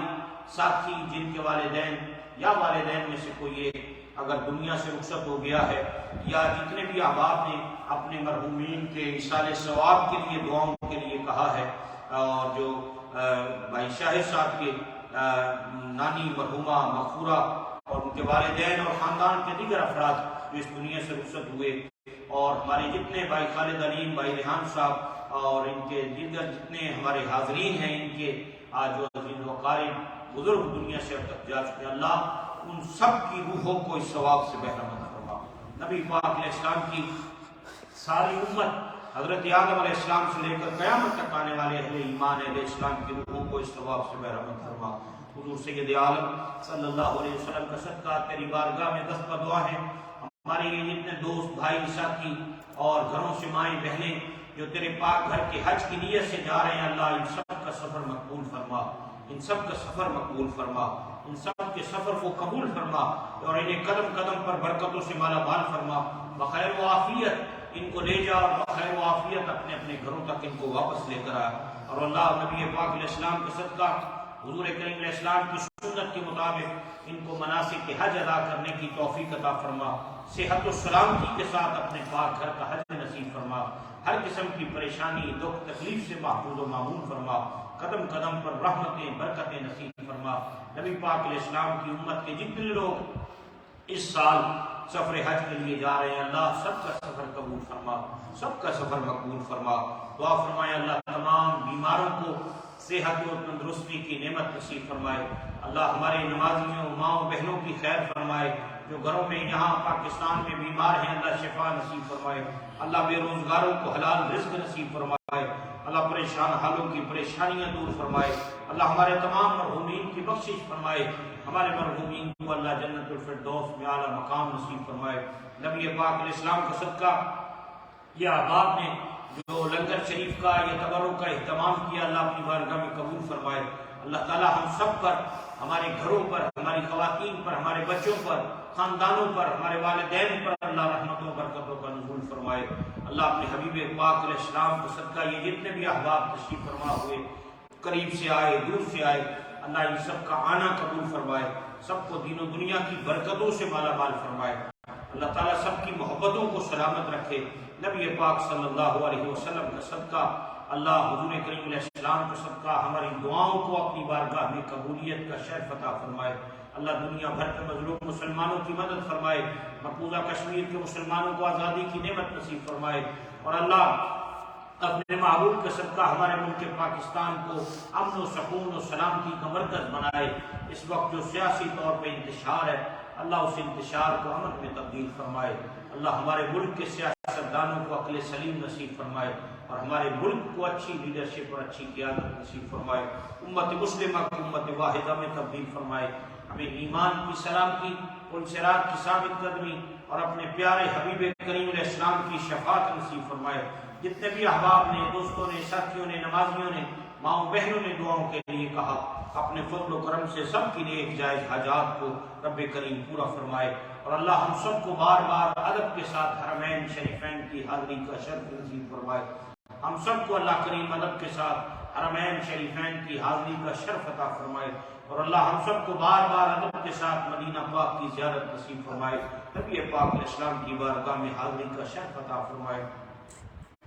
ساتھی جن کے والدین یا والدین میں سے کوئی ایک اگر دنیا سے رخصت ہو گیا ہے، یا جتنے بھی احباب نے اپنے مرحومین کے ایصال ثواب کے لیے دعاؤں کے لیے کہا ہے، اور جو بھائی شاہد صاحب کے نانی مرحومہ مغفورہ اور ان کے والدین اور خاندان کے دیگر افراد جو اس دنیا سے رخصت ہوئے، اور ہمارے جتنے بھائی خالد علیم، بھائی ریحان صاحب، اور ان کے دیگر جتنے ہمارے حاضرین ہیں، ان کے جو عزیز و قارب بزرگ دنیا سے اب تک جا چکے، اللہ ان سب کی روحوں کو اس ثواب سے بہرمند فرما۔ نبی پاک علیہ السلام کی ساری امت حضرت آدم علیہ السلام سے لے کر قیامت تک آنے والے اہل ایمان اہل اسلام کی روحوں کو اس ثواب سے بہرمند فرما۔ حضور سید عالم صلی اللہ علیہ وسلم کا صدقہ تیری بارگاہ میں دست بدعا ہے۔ ہمارے یہ جتنے دوست بھائی ساتھی اور گھروں سے مائیں بہنیں جو تیرے پاک گھر کے حج کی نیت سے جا رہے ہیں، اللہ ان سب کا سفر مقبول فرما، ان سب کا سفر مقبول فرما، ان سب کے سفر کو قبول فرما اور انہیں قدم قدم پر برکتوں سے مالا مال فرما۔ بخیر و عافیت ان کو لے جا اور بخیر و عافیت اپنے اپنے گھروں تک ان کو واپس لے کر آ۔ اور اللہ نبی پاک علیہ السلام کا صدقہ حضور کریم علیہ السلام کی سنت کے مطابق ان کو مناسک کے حج ادا کرنے کی توفیق عطا فرما۔ صحت و سلامتی کے ساتھ اپنے پاک گھر کا حج نصیب فرما۔ ہر قسم کی پریشانی دکھ تکلیف سے محفوظ و معمون فرما۔ قدم قدم پر رحمتیں برکتیں نصیب فرما۔ نبی پاک علیہ السلام کی امت کے جتنے لوگ اس سال سفر حج کے لیے جا رہے ہیں، اللہ سب کا سفر قبول فرما، سب کا سفر مقبول فرما۔ دعا فرمائے اللہ تمام بیماروں کو صحت و تندرستی کی نعمت نصیب فرمائے۔ اللہ ہمارے نمازیوں ماؤں بہنوں کی خیر فرمائے، جو گھروں میں یہاں پاکستان میں بیمار ہیں اللہ شفا نصیب فرمائے۔ اللہ بے روزگاروں کو حلال رزق نصیب فرمائے۔ اللہ پریشان حالوں کی پریشانیاں دور فرمائے۔ اللہ ہمارے تمام مرحومین کی بخشش فرمائے۔ ہمارے مرحومین کو اللہ جنت الفردوس میں اعلیٰ مقام نصیب فرمائے۔ نبی پاک علیہ السلام کا صدقہ یہ احباب نے جو لنگر شریف کا یا تبرک کا اہتمام کیا، اللہ اپنی بارگاہ میں قبول فرمائے۔ اللہ تعالیٰ ہم سب پر، ہمارے گھروں پر، ہماری خواتین پر، ہمارے بچوں پر، خاندانوں پر، ہمارے والدین پر اللہ رحمتوں برکتوں کا نزول فرمائے۔ اللہ اپنے حبیب پاک علیہ السلام کو صدقہ یہ جتنے بھی احباب تشریف فرما ہوئے، قریب سے آئے دور سے آئے، اللہ ان سب کا آنا قبول فرمائے، سب کو دین و دنیا کی برکتوں سے مالا مال فرمائے۔ اللہ تعالیٰ سب کی محبتوں کو سلامت رکھے۔ نبی پاک صلی اللہ علیہ وسلم کا صدقہ، اللہ حضور کریم علیہ السلام کا صدقہ ہماری دعاؤں کو اپنی بارگاہ میں قبولیت کا شرف عطا فرمائے۔ اللہ دنیا بھر کے مظلوم مسلمانوں کی مدد فرمائے، مقبوضہ کشمیر کے مسلمانوں کو آزادی کی نعمت نصیب فرمائے، اور اللہ اپنے محبوب کے صدقہ ہمارے ملک پاکستان کو امن و سکون و سلامتی کا مرکز بنائے۔ اس وقت جو سیاسی طور پہ انتشار ہے، اللہ اس انتشار کو امن میں تبدیل فرمائے۔ اللہ ہمارے ملک کے سیاستدانوں کو عقل سلیم نصیب فرمائے اور ہمارے ملک کو اچھی لیڈرشپ اور اچھی قیادت نصیب فرمائے۔ امت مسلمہ کو امت واحدہ میں تبدیل فرمائے۔ ہمیں ایمان کی سلامتی، انصراف کی ثابت قدمی اور اپنے پیارے حبیب کریم علیہ السلام کی شفاعت نصیب فرمائے۔ جتنے بھی احباب نے، دوستوں نے، ساتھیوں نے، نمازیوں نے، ماؤں بہنوں نے دعاؤں کے لیے کہا، اپنے فضل و کرم سے سب کی نیک جائز حاجات کو رب کریم پورا فرمائے۔ اور اللہ ہم سب کو بار بار ادب کے ساتھ حرمین شریفین کی حاضری کا شرف نصیب فرمائے۔ ہم سب کو اللہ کریم ادب کے ساتھ حرمین شریفین کی حاضری کا شرف عطا فرمائے، اور اللہ ہم سب کو بار بار ادب کے ساتھ مدینہ پاک کی زیارت نصیب فرمائے، نبی پاک علیہ السلام کی بارگاہ میں حاضری کا شرف عطا فرمائے۔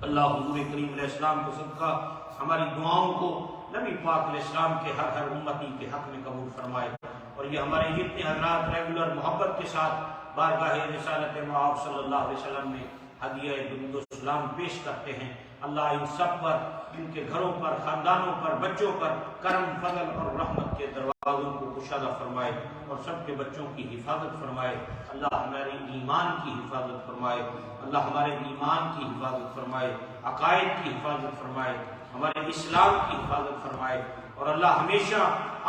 اللہ حضور کریم علیہ السلام کو صدقہ ہماری دعاؤں کو نبی پاک علیہ السلام کے ہر امتی کے حق میں قبول فرمائے، اور یہ ہمارے جتنے حضرات ریگولر محبت کے ساتھ بارگاہ رسالت مآب صلی اللہ علیہ وسلم میں ہدیہ درود و سلام پیش کرتے ہیں، اللہ ان سب پر، ان کے گھروں پر، خاندانوں پر، بچوں پر کرم فضل اور رحمت کے دروازوں کو کشادہ فرمائے اور سب کے بچوں کی حفاظت فرمائے۔ اللہ ہمارے ایمان کی حفاظت فرمائے، اللہ ہمارے ایمان کی حفاظت فرمائے، عقائد کی حفاظت فرمائے، ہمارے اسلام کی حفاظت فرمائے، اور اللہ ہمیشہ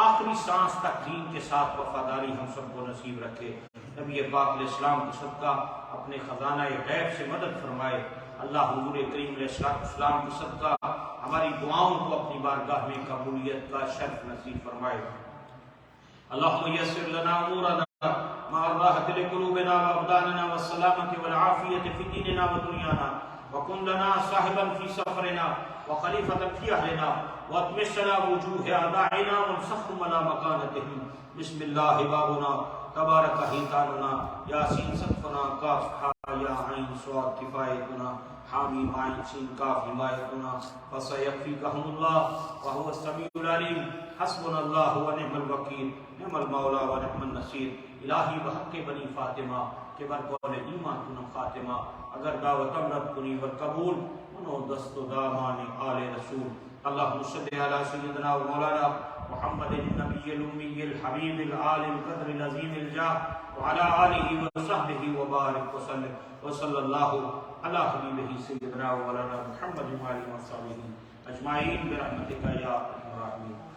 آخری سانس تک دین کے ساتھ وفاداری ہم سب کو نصیب رکھے۔ نبی پاک علیہ السلام کو صدقہ اپنے خزانہ غیب سے مدد فرمائے۔ اللہ حضور کریم علیہ السلام کو صدقہ ہماری دعاؤں کو اپنی بارگاہ میں قبولیت کا شرف نصیب فرمائے۔ اللہم یسر لنا امورنا مع الراحة لقلوبنا وابداننا والسلامة والعافية في ديننا ودنيانا، وكن لنا صاحبا في سفرنا وخليفة في أهلنا، واطمس لنا وجوه أعدائنا وانصرهم على مكانتهم۔ بسم الله بابنا تبارک حیتاننا، یاسین سقفنا، کاف ہا یا عین صاد کفایتنا، حامیم عین سین کاف حمایتنا، فسیکفیکہم اللہ وہو السمیع العلیم، حسبنا اللہ ونعم الوکیل، نعم المولا ونعم النصیر۔ الہی بحق بنی فاطمہ کے برقول ایمان کنم خاتمہ، اگر دعوتم رب کنی والقبول منو دست و دامان آل رسول۔ اللہم صلی علی سیدنا و مولانا محمد النبی الامی الحبیب العالی القدر العظیم الجاہ وعلى آلہ وصحبہ وبارک وسلم وصلی اللہ علی حبیبہ سیدنا مولانا محمد وعلى آلہ وصحبہ اجمعین برحمتک یا ارحم الراحمین.